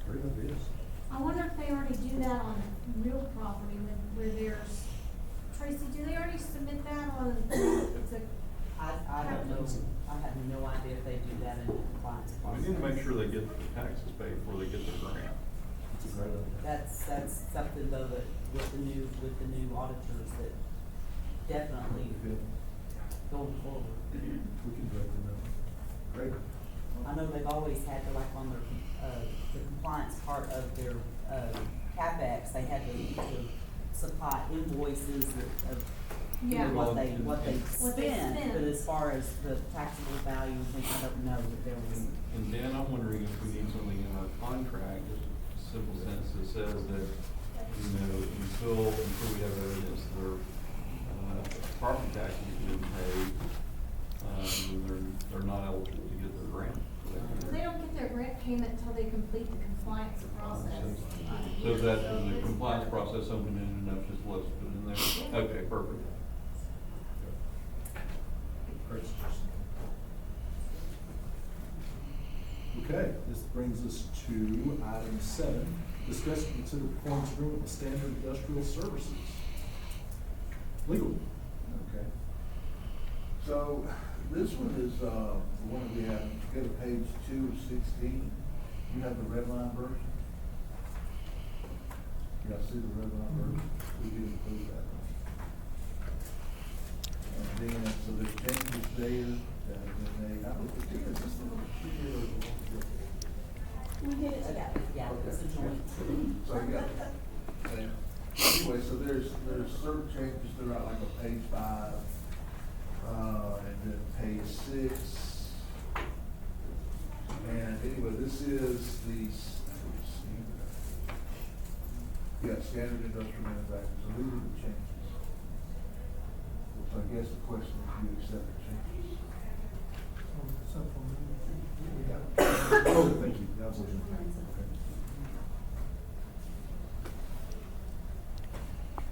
Pretty much is. I wonder if they already do that on real property where there's, Tracy, do they already submit that on, it's a, I don't know, I have no idea if they do that in the compliance We process. need to make sure they get the taxes paid before they get their grant. It's a great idea. That's something though that with the new auditors that definitely Yeah, going forward. we can direct them that. Great. I know they've always had to, like, on their, the compliance part of their, CapEx, they had to supply invoices of, you know, Yeah. what they What they spent, spent. but as far as the taxable value, I don't know that there was. And Dan, I'm wondering if we need something in our contract, just a simple sentence that says that, you know, until we have evidence that their, property taxes have been paid, they're not eligible to get their grant. they don't get their grant payment until they complete the compliance process. So is that, is the compliance process open-ended enough, just let's put it in there? Okay, perfect. Great suggestion. Okay, this brings us to item 7, discuss and consider performance agreement with Standard Industrial Services. Legal. Okay. So, this one is, the one that we have, go to page 2 of 16. You have the red line version? Yeah, I see the red line version. We did include that one. And then, so there's changes there that have been made. I don't think it's just a little, she did or the one. We did it together, yeah, it's a joint. So, yeah. And anyway, so there's certain changes throughout, like on page 5, and then page 6. And anyway, this is the, standard industrial manufacturing, so these are the changes. So I guess the question is, do you accept the changes? Oh, thank you. That was looking. Okay.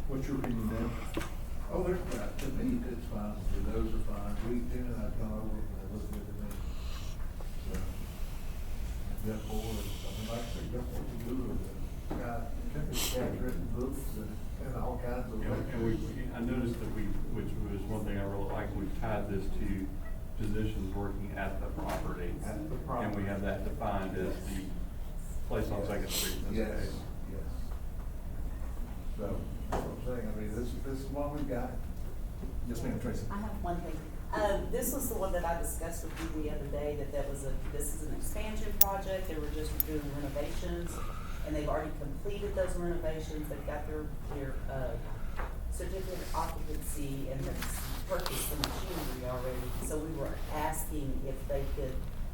What's your opinion, Dan? Oh, there's, to me, it's fine, those are fine, Tim and I've gone over them, and looked at them. So, Jeff Moore, I mean, like I said, Jeff Moore can do it, got written books and all kinds of. And I noticed that which was one thing I really liked, we tied this to positions working at the property. At the property. And we have that defined as the place on Second Street in this Yes, case. yes. So, that's what I'm saying, I mean, this is one we've got. Yes, ma'am, Tracy. I have one thing. This was the one that I discussed with you the other day, this is an expansion project, they were just doing renovations, and they've already completed those renovations, they've got their certificate of occupancy, and they've purchased the machinery already. So we were asking if they could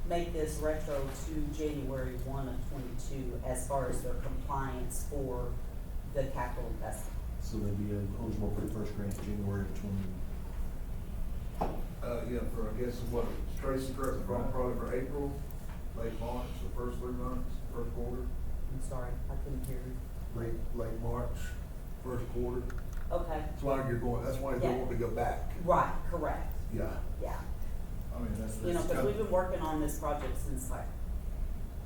make this retro to January 1 of 22 as far as their compliance for the capital investment. So they'd be eligible for the first grant January of 20. Yeah, for, I guess, what, Tracy, correct, me if I'm wrong, probably for April, late March, the first 3 months, first quarter. I'm sorry, I couldn't hear you. Late March, first quarter. Okay, That's why you Yeah. don't want to go back. right, correct, Yeah. yeah. I mean, that's. You know, because we've been working on this project since like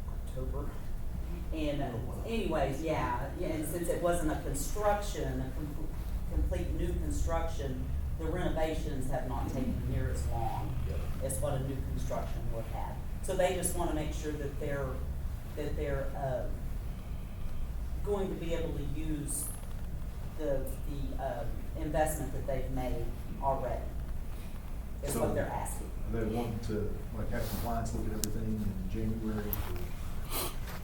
October. And anyways, yeah, and since it wasn't a construction, complete new construction, the renovations have not taken near as long as what a new construction would have. So they just wanna make sure that they're going to be able to use the investment that they've made already, is So- what they're asking. They want to, like, have compliance, look at everything in January.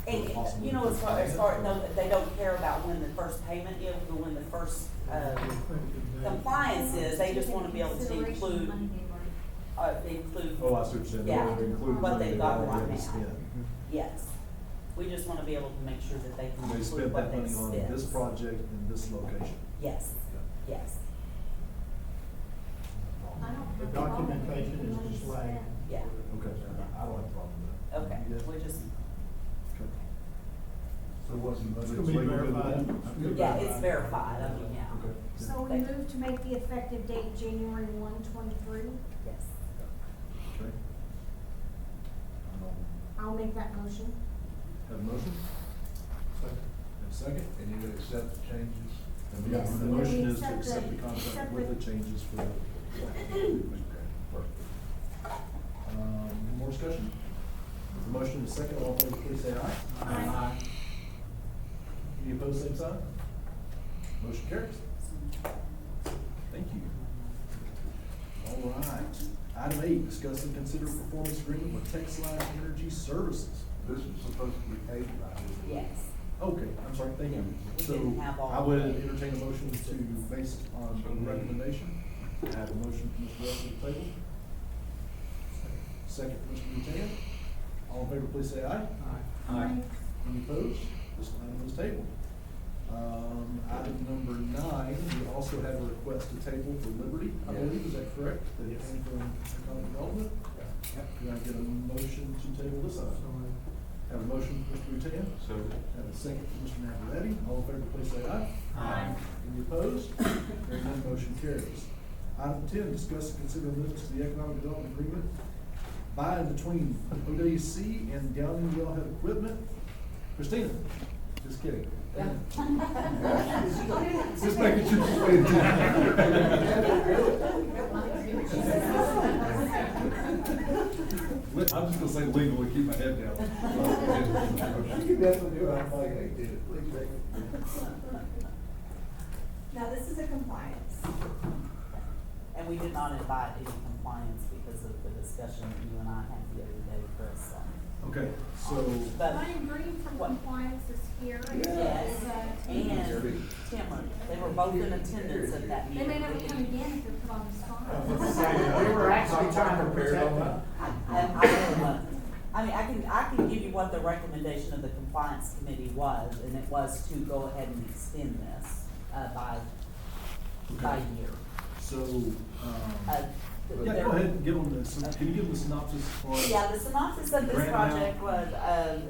And, you know, as far, no, they don't care about when the first payment is, or when the first, compliance is, they just wanna be able to include, Oh, I see what you're saying. They Yeah, want to include what money they've they've got already right now. spent. yes. We just wanna be able to make sure that they can They include spent what that they've money on spent. this project in this location. Yes, yes, I don't have The a problem with documentation is money just like. spent. yeah, Okay, I don't have a problem with that. okay, You good? we just, Okay. So what's the? It's gonna be verified. Yeah, it's verified, I mean, yeah. Okay. So we move to make the effective date January 1, 2023. Yes. Okay. I'll make that motion. Have a motion? Second. Have a second? And you would accept the changes? And Yes, the and then motion we is to accept accept the- the contract accept with the- the changes for the. Perfect. More discussion? With the motion is second, all in favor, please say aye. Aye. Any opposed, same sign? Motion carries. Thank you. All right. Item 8, discuss and consider performance agreement with Texline Energy Services. This is supposed to be paid by this. Yes. Okay, I'm sorry, thank you. We So didn't have all I would of it. entertain a motion to, based on the recommendation, I have a motion from Mr. Russell to table. Second, from Mr. Boutin. All in favor, please say aye. Aye. Any opposed? This item is tabled. Item number 9, we also have a request to table for Liberty, I Yes. believe, is that correct? That it came from economic development? Can I get a motion to table this item? Have a motion, Mr. Boutin? So, Have a second from Mr. Navarette. All in favor, please say aye. Aye. Any opposed? Hearing none, motion carries. Item 10, discuss and consider amendments to the economic development agreement by and between Odessa and Downing Wellhead Equipment. Christina, just kidding. Just making sure she's paying attention. I'm just gonna say legal and keep my head down. You can definitely do it, I'm like, hey, did it, please take it. Now, this is a compliance. And we did not invite any compliance because of the discussion that you and I had the other day, Chris, Okay, so, but, Ryan Green from What? compliance is here. yes, And, and Timmer, they were both in attendance at that they meeting. may never come again if they're put on the We were actually trying to protect them. And I can give you what the recommendation of the compliance committee was, and it was to go ahead and extend this, by a year. so, Uh, yeah, there- go ahead and give them the, can you give them the synopsis for? Yeah, the synopsis of this Grant project amount. was,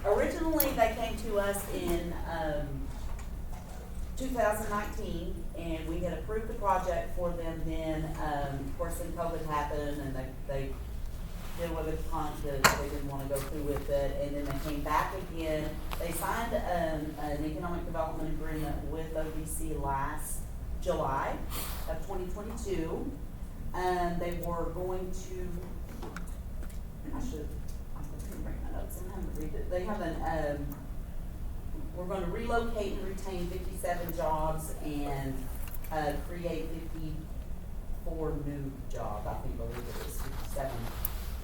originally they came to us in, 2019, and we had approved the project for them then, of course, then COVID happened, and they did what it that they didn't wanna go through with it, and then they came back again. They signed, an economic development agreement with ODC last July of 2022. They were going to, I couldn't bring my notes, I'm having to read it. They have we're gonna relocate and retain 57 jobs and, create 54 new jobs, I think, believe it is 57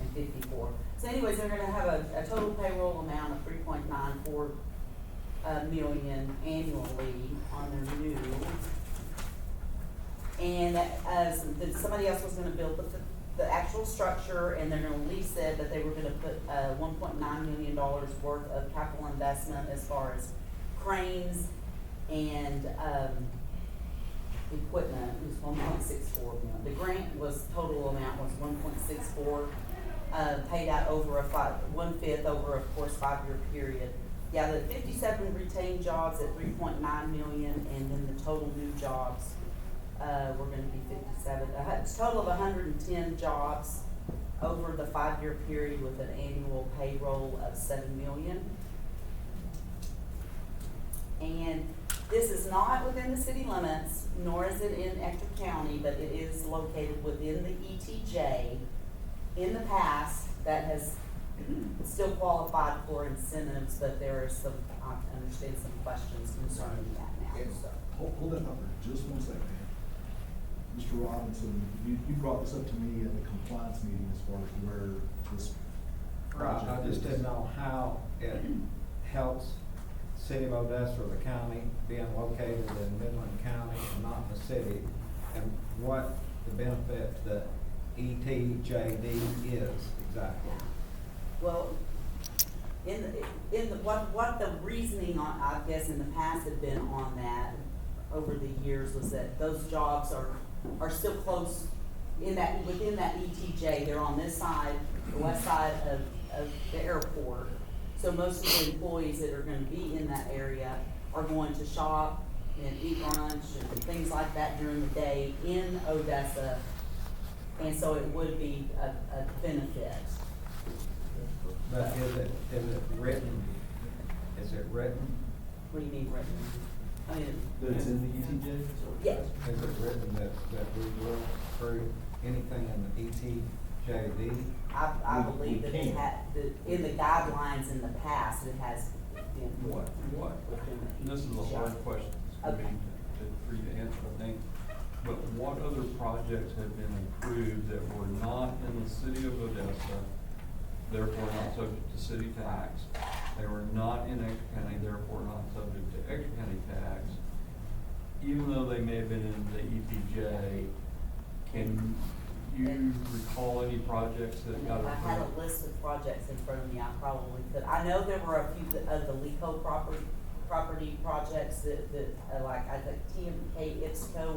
and 54. So anyways, they're gonna have a total payroll amount of 3.94 million annually on their new. And somebody else was gonna build the actual structure, and they're gonna lease it, but they were gonna put, $1.9 million worth of capital investment as far as cranes and, equipment. It was 1.64 million. The grant total amount was 1.64, paid out over 1/5 over, of course, 5-year period. Yeah, the 57 retained jobs at 3.9 million, and then the total new jobs, we're gonna be 57, a total of 110 jobs over the 5-year period with an annual payroll of 7 million. And this is not within the city limits, nor is it in Ector County, but it is located within the ETJ. In the past, that has still qualified for incentives, but there are some, I understand some questions concerning that now, so. Hold that up for just one second. Mr. Robinson, you brought this up to me at the compliance meeting as far as where this Right, project I just is. didn't know how it helps city of Odessa or the county being located in Midland County and not in the city, and what the benefit that ETJD is exactly. Well, what the reasoning on, I guess, in the past had been on that over the years was that those jobs are still close within that ETJ. They're on this side, the west side of the airport. So most of the employees that are gonna be in that area are going to shop and eat lunch and things like that during the day in Odessa. And so it would be a benefit. But is it written, What do you mean, written? I mean, But it's in the ETJ? yeah, is it written that we will approve anything in the ETJD? I We believe that it can. had, that in the guidelines in the past, it has been. What, and this is a hard question for me for you to answer, I think. But what other projects have been approved that were not in the city of Odessa, therefore not subject to city tax? They were not in Ector County, therefore not subject to Ector County tax. Even though they may have been in the EPJ, can you recall any projects that got If I had a approved? list of projects in front of me, I probably could. I know there were a few of the LECO property projects that, like, I think TMK IPSCO,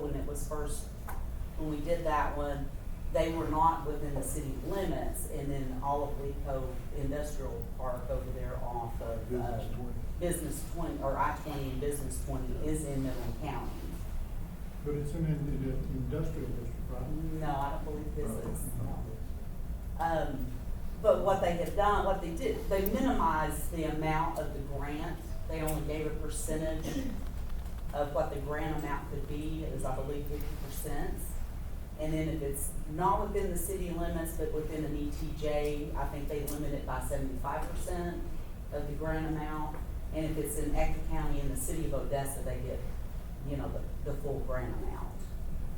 when we did that one, they were not within the city limits, and then all of LECO Industrial Park over there off of, Business 20, or I-20 and Business 20 is in Midland County. But it's in the industrial district, right? No, I don't believe this is, no. But what they had done, what they did, they minimized the amount of the grant. They only gave a percentage of what the grant amount could be. It was, I believe, 50%. And then if it's not within the city limits, but within an ETJ, I think they limit it by 75% of the grant amount. And if it's in Ector County in the city of Odessa, they get, the full grant amount.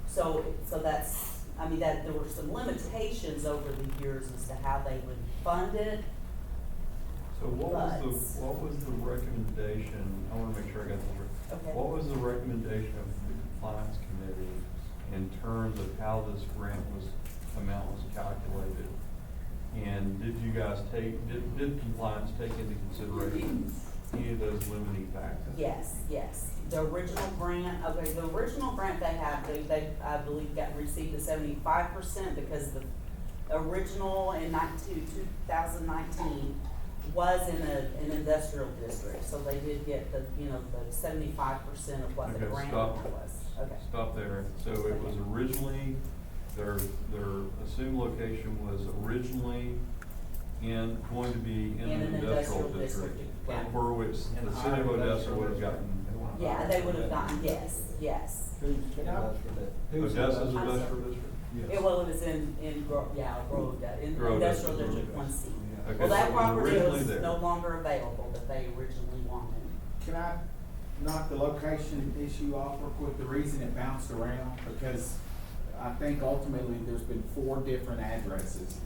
So that's, that there were some limitations over the years as to how they would fund it. So what was the recommendation, I wanna make sure I got this right. Okay. What was the recommendation of the compliance committee in terms of how this amount was calculated? And did you guys did compliance take into consideration any of those limiting factors? Yes. The original grant they had, they, I believe, received a 75% because the original in 2019 was in an industrial district, so they did get the 75% of what the Okay, grant stop. was. Okay. Stop there. So it was originally, their assumed location was originally going to be in an industrial district. Yeah. For which the city of Odessa would have gotten. Yeah, they would have gotten, yes. Odessa's I'm industrial sorry. district? It was in Grove, industrial Grove. district 1C. Okay, Well, that so it was property originally was there. no longer available that they originally wanted. Can I knock the location issue off real quick? The reason it bounced around, because I think ultimately there's been 4 different addresses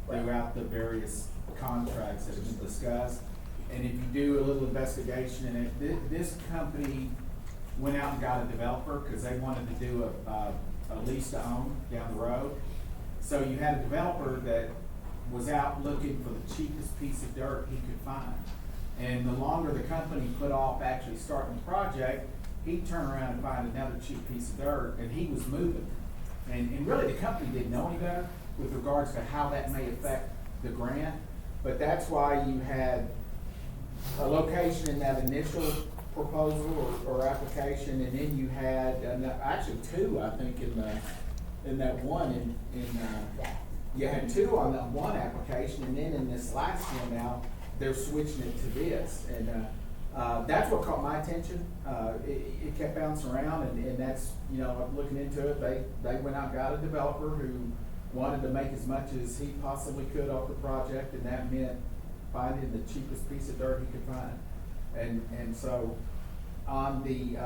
throughout the various contracts that have been discussed. And if you do a little investigation in it, this company went out and got a developer because they wanted to do a lease to own down the road. So you had a developer that was out looking for the cheapest piece of dirt he could find. And the longer the company put off actually starting the project, he'd turn around and find another cheap piece of dirt, and he was moving. And really, the company didn't know any better with regards to how that may affect the grant. But that's why you had a location in that initial proposal or application, and then you had, actually 2, I think, in that one, you had 2 on that one application, and then in this last one now, they're switching it to this. And that's what caught my attention. It kept bouncing around, and that's, looking into it, they went out and got a developer who wanted to make as much as he possibly could off the project, and that meant finding the cheapest piece of dirt he could find. And so on the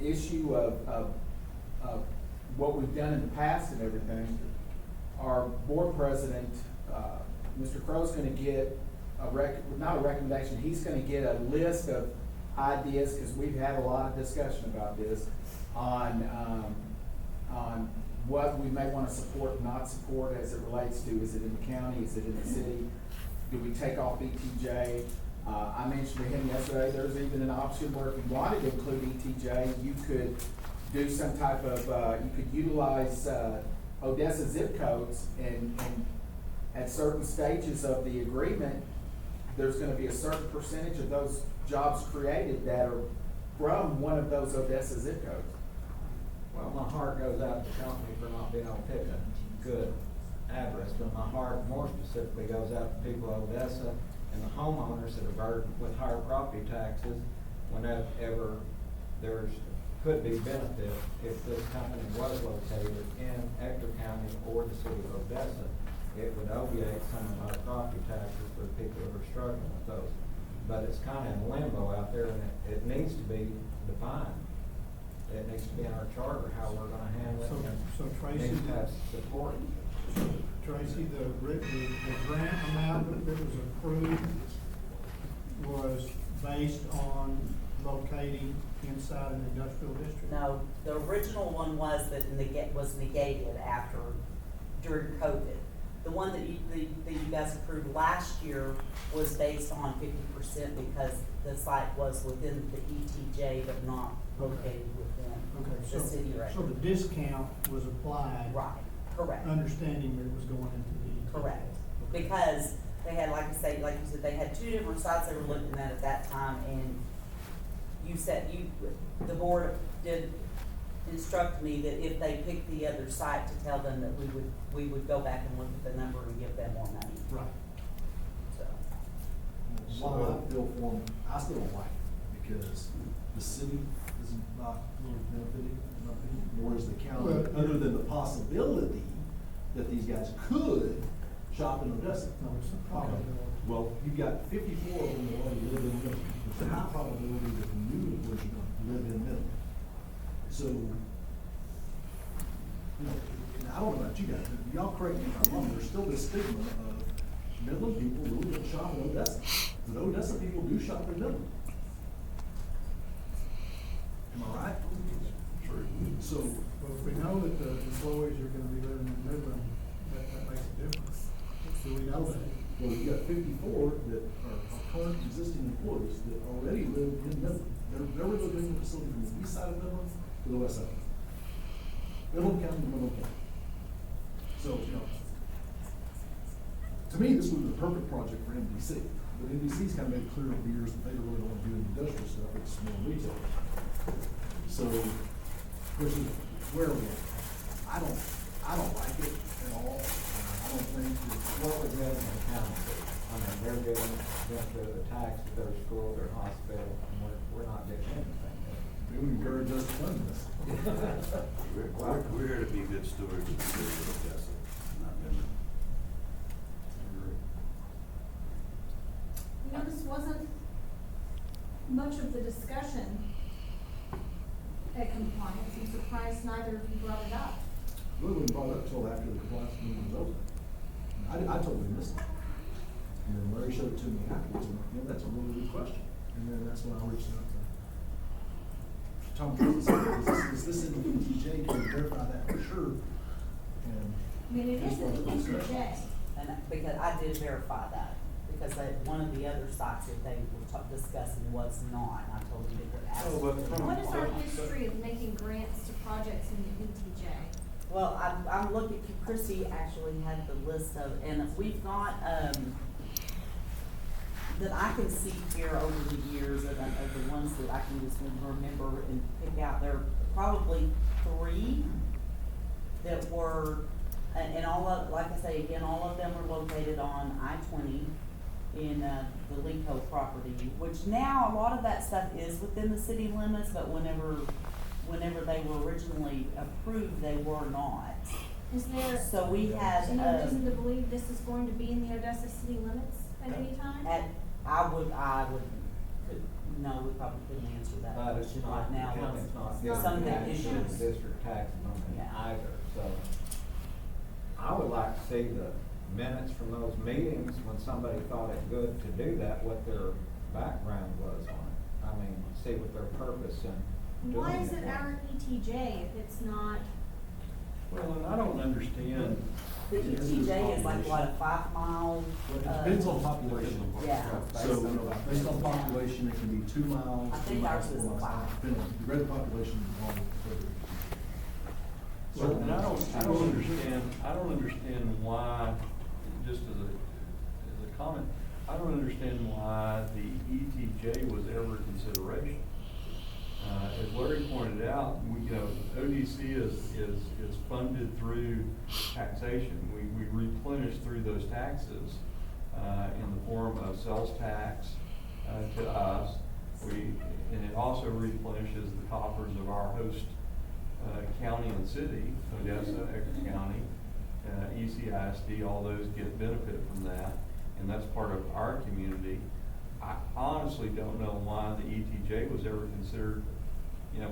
issue of what we've done in the past and everything, our board president, Mr. Crow's gonna get not a recommendation, he's gonna get a list of ideas, because we've had a lot of discussion about this, on what we may wanna support and not support as it relates to, is it in the county, is it in the city? Do we take off ETJ? I mentioned to him yesterday, there's even an option where if you wanted to include ETJ, you could do some type of, you could utilize Odessa zip codes, and at certain stages of the agreement, there's gonna be a certain percentage of those jobs created that are from one of those Odessa zip codes. Well, my heart goes out to the company for not being able to pick a good address, but my heart more specifically goes out to people of Odessa and the homeowners that are burdened with higher property taxes whenever could be benefit if this company was located in Ector County or the city of Odessa. It would obviate some of our property taxes for the people who are struggling with those. But it's kind of in limbo out there, and it needs to be defined. It needs to be in our charter, how we're gonna handle it. So and Tracy- needs to have support. Tracy, the grant amount that was approved was based on locating inside an industrial district? No, the original one was was negated during COVID. The one that you guys approved last year was based on 50% because the site was within the ETJ but not located within the city right. So the discount was applied? Right, correct. Understanding that it was going into the ETJ? Correct, because they had, like you said, they had two different sites they were looking at that time, and the board did instruct me that if they picked the other site to tell them that we would go back and look at the number and give them more money. Right. So, While I feel for them, I still don't like it, because the city is not really benefiting, in my opinion, nor is the county, Well, other than the possibility that these guys could shop in Odessa. No, it's a problem. Well, you've got 54 of them that already live in Middle. There's a high probability that the new employees are gonna live in Middle. So, you know, and I don't know about you guys, but y'all correct me if I'm wrong, there's still this stigma of Midland people really don't shop in Odessa. But Odessa people do shop in Midland. Am I right? True. So, Well, if we know that the employees are gonna be living in Midland, that makes a difference. Do we know that? well, you got 54 that are current existing employees that already live in Midland. They're relocating the facility from the east side of Midland to the west side. Midland County to Midland County. So, you know, to me, this was the perfect project for MDC. But MDC's kind of made it clear over the years that they really don't want to do industrial stuff, it's more retail. So, which is where we are. I don't like it at all. I don't think What we're getting in the county, I mean, they're getting benefit of the tax to their school, their hospital, and we're not getting anything. we would encourage us to fund this. We're here to be good stewards of the city of Odessa, not Midland. You know, this wasn't much of the discussion at compliance. I'm surprised neither of you brought it up. Really wasn't brought up until after the compliance meeting was over. I totally missed it. And then Larry showed it to me afterwards, and you know, that's a really good question. And then that's when I reached out to Tom Jones and said, is this in the ETJ, can you verify that for sure? And I mean, it is an ETJ. and because I did verify that, because one of the other sites that they were discussing was not, and I told them it would ask. Oh, but from- What is our history of making grants to projects in the ETJ? Well, I'm looking, Chrissy actually had the list of, and we've got, that I can see here over the years of the ones that I can just remember and pick out, there are probably 3 that were, and all of, like I say, again, all of them are located on I-20 in, the Lico property, which now a lot of that stuff is within the city limits, but whenever they were originally approved, they were not. Is there, So we had, no reason to believe this is going to be in the Odessa city limits at any time? I would, no, we probably couldn't answer that But it's question not, right the now. county's not It's giving not Some the of giving the taxes issues. the district taxes on it Yeah. either, so. I would like to see the minutes from those meetings when somebody thought it good to do that, what their background was on it. I mean, see what their purpose in doing it Why is it was. our ETJ if it's not? Well, and I don't understand. The ETJ is like, what, a 5 mile? Well, it depends on population. Yeah. So, based on population, it can be 2 miles, I 3 think miles, ours 4 is miles, 5. depending on, the greater population, the longer, further. So, and I don't understand why, just as a comment, I I don't understand why the ETJ was ever a consideration. As Larry pointed out, ODC is funded through taxation. We replenish through those taxes, in the form of sales tax, to us. And it also replenishes the coffers of our host, county and city, Odessa, Ector County, ECISD, all those get benefit from that, and that's part of our community. I honestly don't know why the ETJ was ever considered,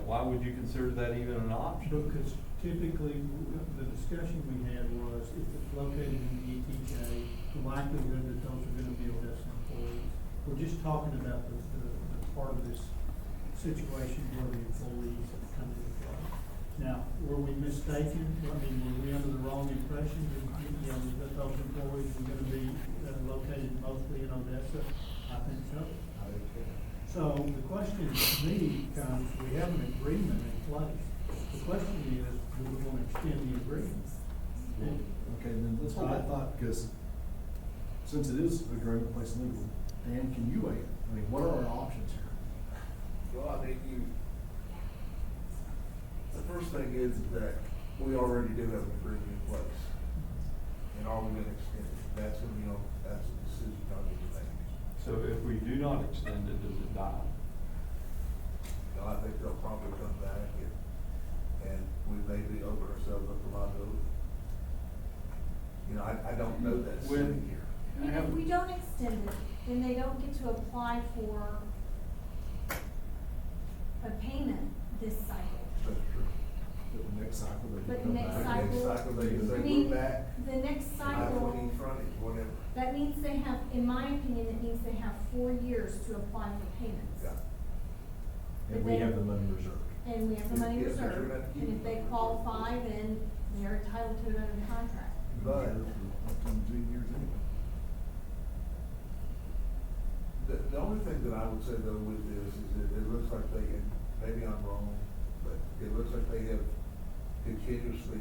why would you consider that even an option? Because typically, the discussion we had was, if it's located in the ETJ, the likelihood that those are gonna be Odessa employees. We're just talking about the part of this situation where the employees have come into play. Now, were we mistaken? I mean, were we under the wrong impression that those employees were gonna be located mostly in Odessa? I think so. So the question to me comes, we have an agreement in place. The question is, do we want to extend the agreement? Okay, then that's what I thought, because since it is agreement place legal, Dan, can you weigh it? I mean, what are our options here? Well, I mean, the first thing is that we already do have an agreement in place. And are we gonna extend it? That's gonna be that's a decision I'll get to make. So if we do not extend it, does it die? I think they'll probably come back and we maybe open ourselves up to liability. I don't know that sitting here. And if we don't extend it, then they don't get to apply for a payment this cycle. That's true. But the next cycle, they But can come next back. Next cycle, they I move mean, back. the next cycle, I-20 frontage, whatever. that means they have, in my opinion, it means they have 4 years to apply for payments. Yeah. And we have the money reserved. And we have the money Yes, that's reserved, right. and if they qualify, then they're entitled to it under the contract. But Up to 2 years anyway. the only thing that I would say though with this is that it looks like they, and maybe I'm wrong, but it looks like they have continuously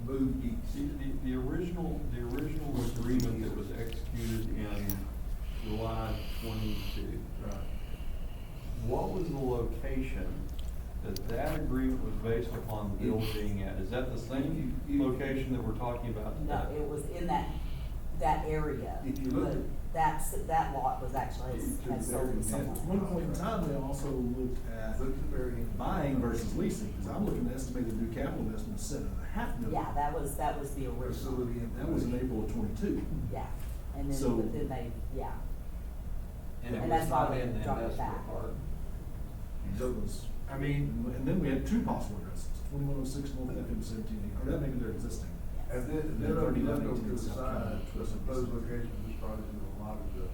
moved each. See, the original agreement that was executed in July 22. Right. What was the location that agreement was based upon the bill being at? Is that the same location that we're talking about today? No, it was in that area. If you look But at- that lot was actually, had sold to At someone. one point in time, they also looked at Look at the very end. buying versus leasing, because I'm looking at estimated new capital investment of $7.5 million. Yeah, that was the original. Facility and. That was in April of 22. Yeah, and then, So- but then they, yeah. And it And was that's why not we in the dropped it industrial back. park. So it was, I mean, and then we had two possible addresses, 2106 North F and 17, or that maybe they're existing. And then over to the side, the supposed location of this project is a lot of the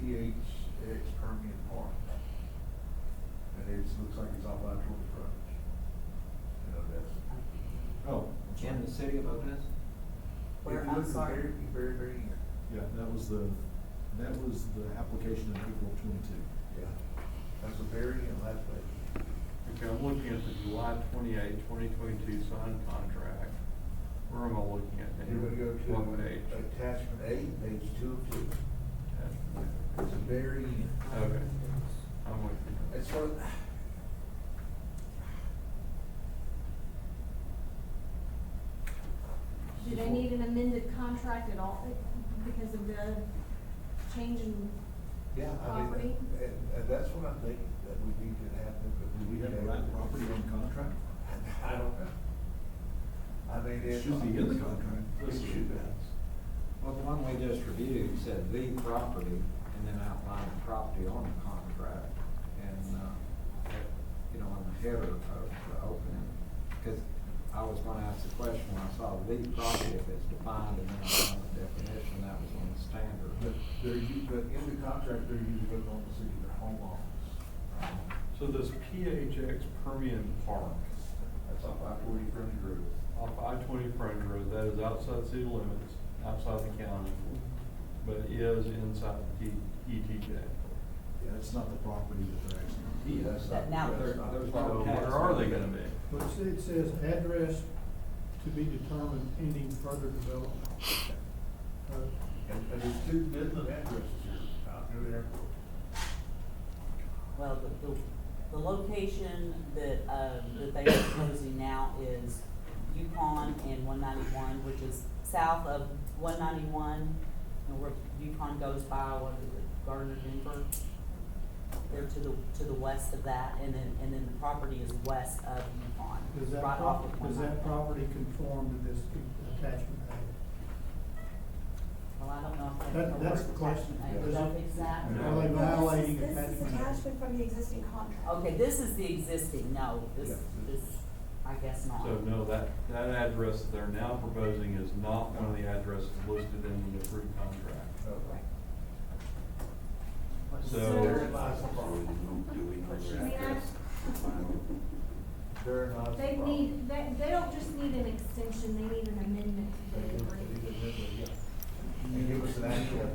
PHX Permian Park. And looks like it's off I-20 frontage. That's. Oh, I'm sorry. in the city of Odessa? Where, If you I'm look at the sorry. very end. Yeah, that was the application in April of 22. Yeah. That's the very end, last page. Okay, I'm looking at the July 28, 2022 signed contract. Where am I looking at now? You're gonna go What to page? attachment A, page 2 of 2. Attachment. It's the very end. Okay, I'm with you. It's sort of. Do they need an amended contract at all because of the change in Yeah, I mean, property? and that's what I'm thinking, that we need to happen, but Do we have the right property on contract? I don't know. I mean, It should be in the contract. It should be. Well, the one we just reviewed said the property, and then outlined the property on the contract, and, on the header of the opening. Because I was gonna ask the question when I saw the property, if it's defined, and then I found the definition, that was on the standard. But but in the contract, they're usually looking on the city, their home office. So this PHX Permian Park, That's off I-40 Frontage Road. off I-20 Frontage Road, that is outside city limits, outside the county, but is inside the ETJ. Yeah, it's not the property that they're actually. Yeah, that's That not- now that's there- not- there's So no where are they gonna be? But it says address to be determined pending further development. And there's two Midland addresses here, out near the airport. Well, the location that, that they are proposing now is Yukon and 191, which is south of 191, and where Yukon goes by, what is it, Gardner, Denver? They're to the west of that, and then the property is west of Yukon, Does that, right off of does that 191. property conform to this attachment A? Well, I don't know if That- that's the question. I don't think that. Are they violating This is attachment A? attachment from the existing contract. Okay, this is the existing, no, Yeah. this, I guess not. So no, that address that they're now proposing is not one of the addresses listed in the approved contract. Right. So, Therein lies the problem. Do we know I their mean, address? Therein lies the They problem. need, they don't just need an extension, they need an amendment to They the need- agreement. they need a minimum, yeah. And give us an actual,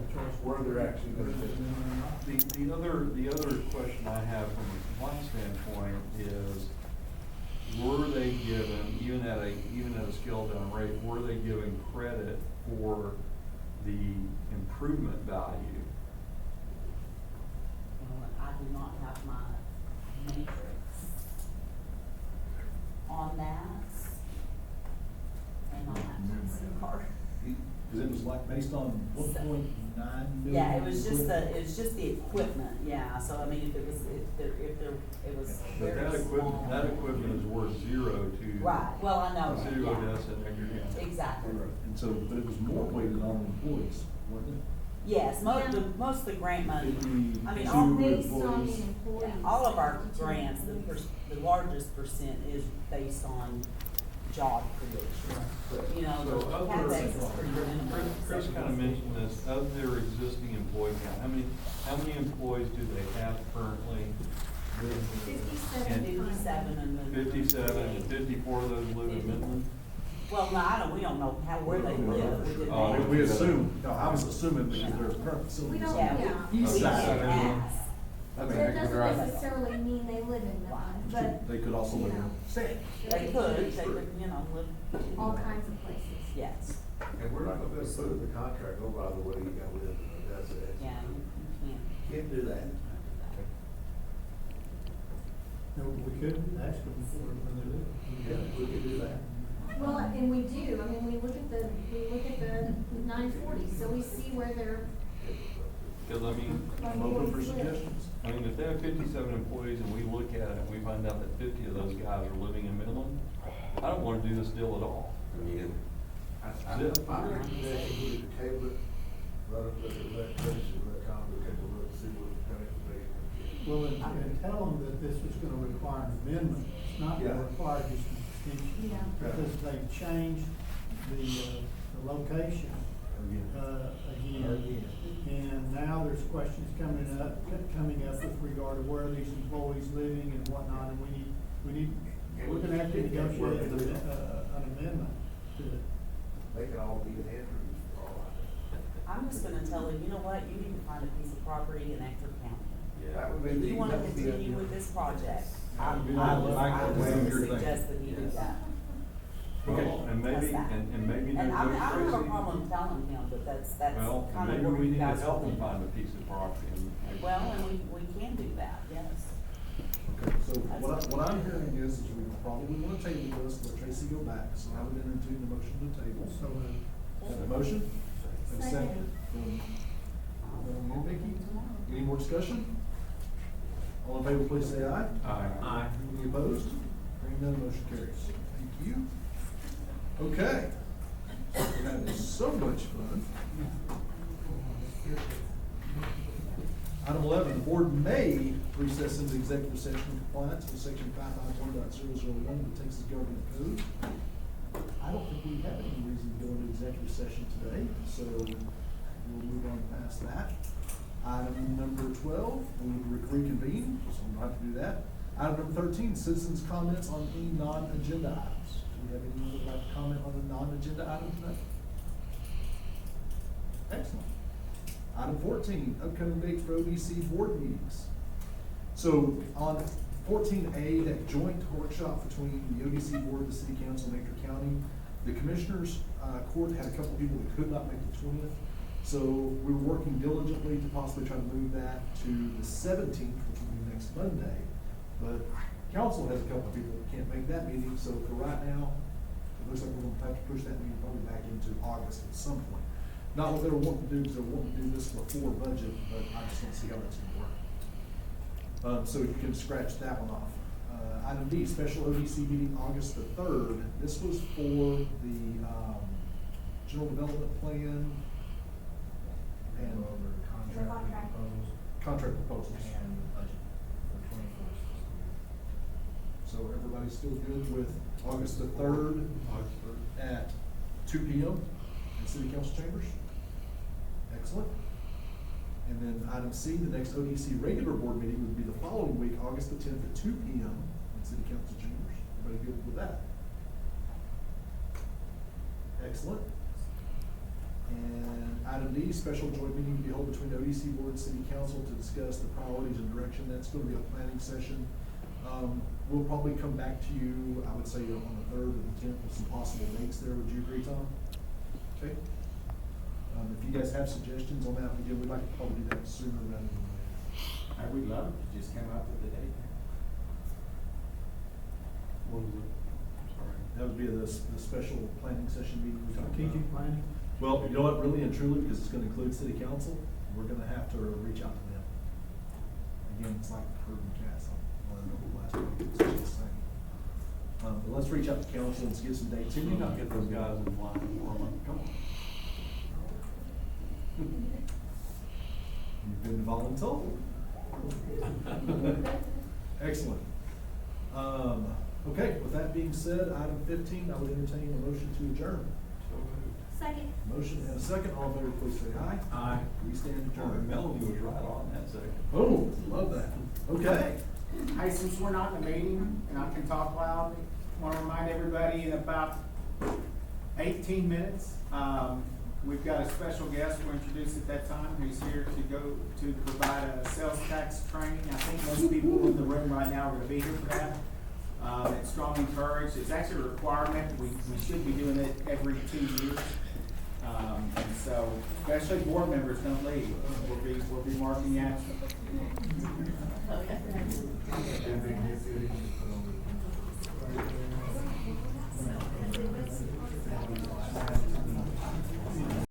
where they're actually gonna fit. the other question I have from a compliance standpoint is, were they given, even at a scaled down rate, were they given credit for the improvement value? Well, I do not have my matrix on that. And on that SIM card. Cause it was like based on 1.9 million. Yeah, it was just the equipment, yeah, so I mean, it was But very small. that equipment is worth zero to. Right, well, I know the that, city of yeah. Odessa and Edgar County. Exactly. And so, but it was more weighted on employees, wasn't it? Yes, most of the grant money, I mean, all, Based on the employees. employees. all of our grants, the largest percent is based on job creation. You know, the So other- CapEx is pretty minimal. Chris kind of mentioned this, of their existing employee count, how many employees do they have currently? 57. 57 and then. 57, and 54 of those live in Midland? Well, no, we don't know where they live. We didn't Oh, ask. We assume, no, I was assuming because there's current facilities We on don't- the yeah. east We side. didn't ask. But that doesn't necessarily mean they live in Midland, but They could also live in state. They could, you know, live. all kinds of places. Yes, And we're not gonna put it in the contract, oh, by the way, you gotta live in Odessa. yeah, you can't. Can't do that. No, we could ask them for it when they live. Yeah, we could do that. Well, and we do, I mean, we look at the 940, so we see where they're. Because I'm open for suggestions. if they have 57 employees and we look at it and we find out that 50 of those guys are living in Midland, I don't want to do this deal at all. Me either. My recommendation would be to table it, let Chris and let Tom take a look, see what kind of information. Well, and tell them that this was gonna require an amendment, it's not Yeah. gonna require just an extension. Yeah. Because they've changed the location, again. And now there's questions coming up with regard to where are these employees living and whatnot, and we're gonna have to negotiate an amendment to it. They can all be in Andrews for all I know. I'm just gonna tell them, you know what, you need to find a piece of property in Ector County. That would be If the- you wanna that would be a- continue with this project, I I'd be would like the way you're thinking. suggest that you do that. Well, and maybe, That's that. and maybe And there's I don't have a Tracy. problem telling him, but that's Well, kind of maybe where we you need to guys. help them fit. find a piece of property and. Well, and we can do that, yes. Okay, so what I'm hearing is we probably want to table this, let Tracy go back, so I would entertain the motion to table. So, have a motion? Have a second? From you, Vicky? Any more discussion? All in favor, please say aye. Aye. Any opposed? Hearing none, motion carries. Thank you. Okay. We're having so much fun. Item 11, the board may recess into executive session in compliance with section 551.001 of the Texas Government Code. I don't think we have any reason to go into executive session today, so we'll move on past that. Item number 12, we will reconvene, so we don't have to do that. Item number 13, citizens' comments on any non-agenda items. Do we have anyone who would like to comment on a non-agenda item tonight? Excellent. Item 14, upcoming dates for ODC board meetings. So on 14A, that joint workshop between the ODC board, the city council, and Ector County, the commissioners, court had a couple people that could not make the 20th. So we were working diligently to possibly try to move that to the 17th, which will be next Monday. But council has a couple of people that can't make that meeting, so for right now, it looks like we're gonna have to push that meeting probably back into August at some point. Not what they were wanting to do, because they were wanting to do this before budget, but I just don't see how that's gonna work. So you can scratch that one off. Item D, special ODC meeting August the 3rd. This was for the, general development plan and Go over The contract. proposals contract proposals. and the budget for 24th. So everybody's still good with August the 3rd August 3rd. at 2 p.m. in City Council chambers? Excellent. And then item C, the next ODC regular board meeting would be the following week, August the 10th at 2 p.m. in City Council chambers. Everybody good with that? Excellent. And item D, special joint meeting to be held between the ODC board and City Council to discuss the priorities and direction. That's gonna be a planning session. We'll probably come back to you, I would say, on the 3rd or the 10th with some possible dates there. Would you agree, Tom? Okay. If you guys have suggestions on that, again, we'd like to probably do that sooner rather than later. I would love to just come up with a date. What is it? I'm sorry. That would be the special planning session meeting we talked about. Strategic planning? Well, you know what, really and truly, because it's gonna include city council, we're gonna have to reach out to them. Again, it's like herding cats on the last week, it's just the same. But let's reach out to council and get some dates. Can you not get those guys in line for me? Come on. You've been voluntold. Excellent. Okay, with that being said, item 15, I would entertain a motion to adjourn. So moved. Second. Motion and a second, all in favor, please say aye. Aye. We stand adjourned. Melanie was right on that second. Oh, love that. Okay. Hey, since we're not in a meeting and I can talk loud, I want to remind everybody in about 18 minutes, we've got a special guest we'll introduce at that time who's here to provide a sales tax training. I think most people in the room right now are going to be here for that. It's strongly encouraged. It's actually a requirement. We should be doing it every 2 years. And so, especially board members, don't leave. We'll be marking the absent.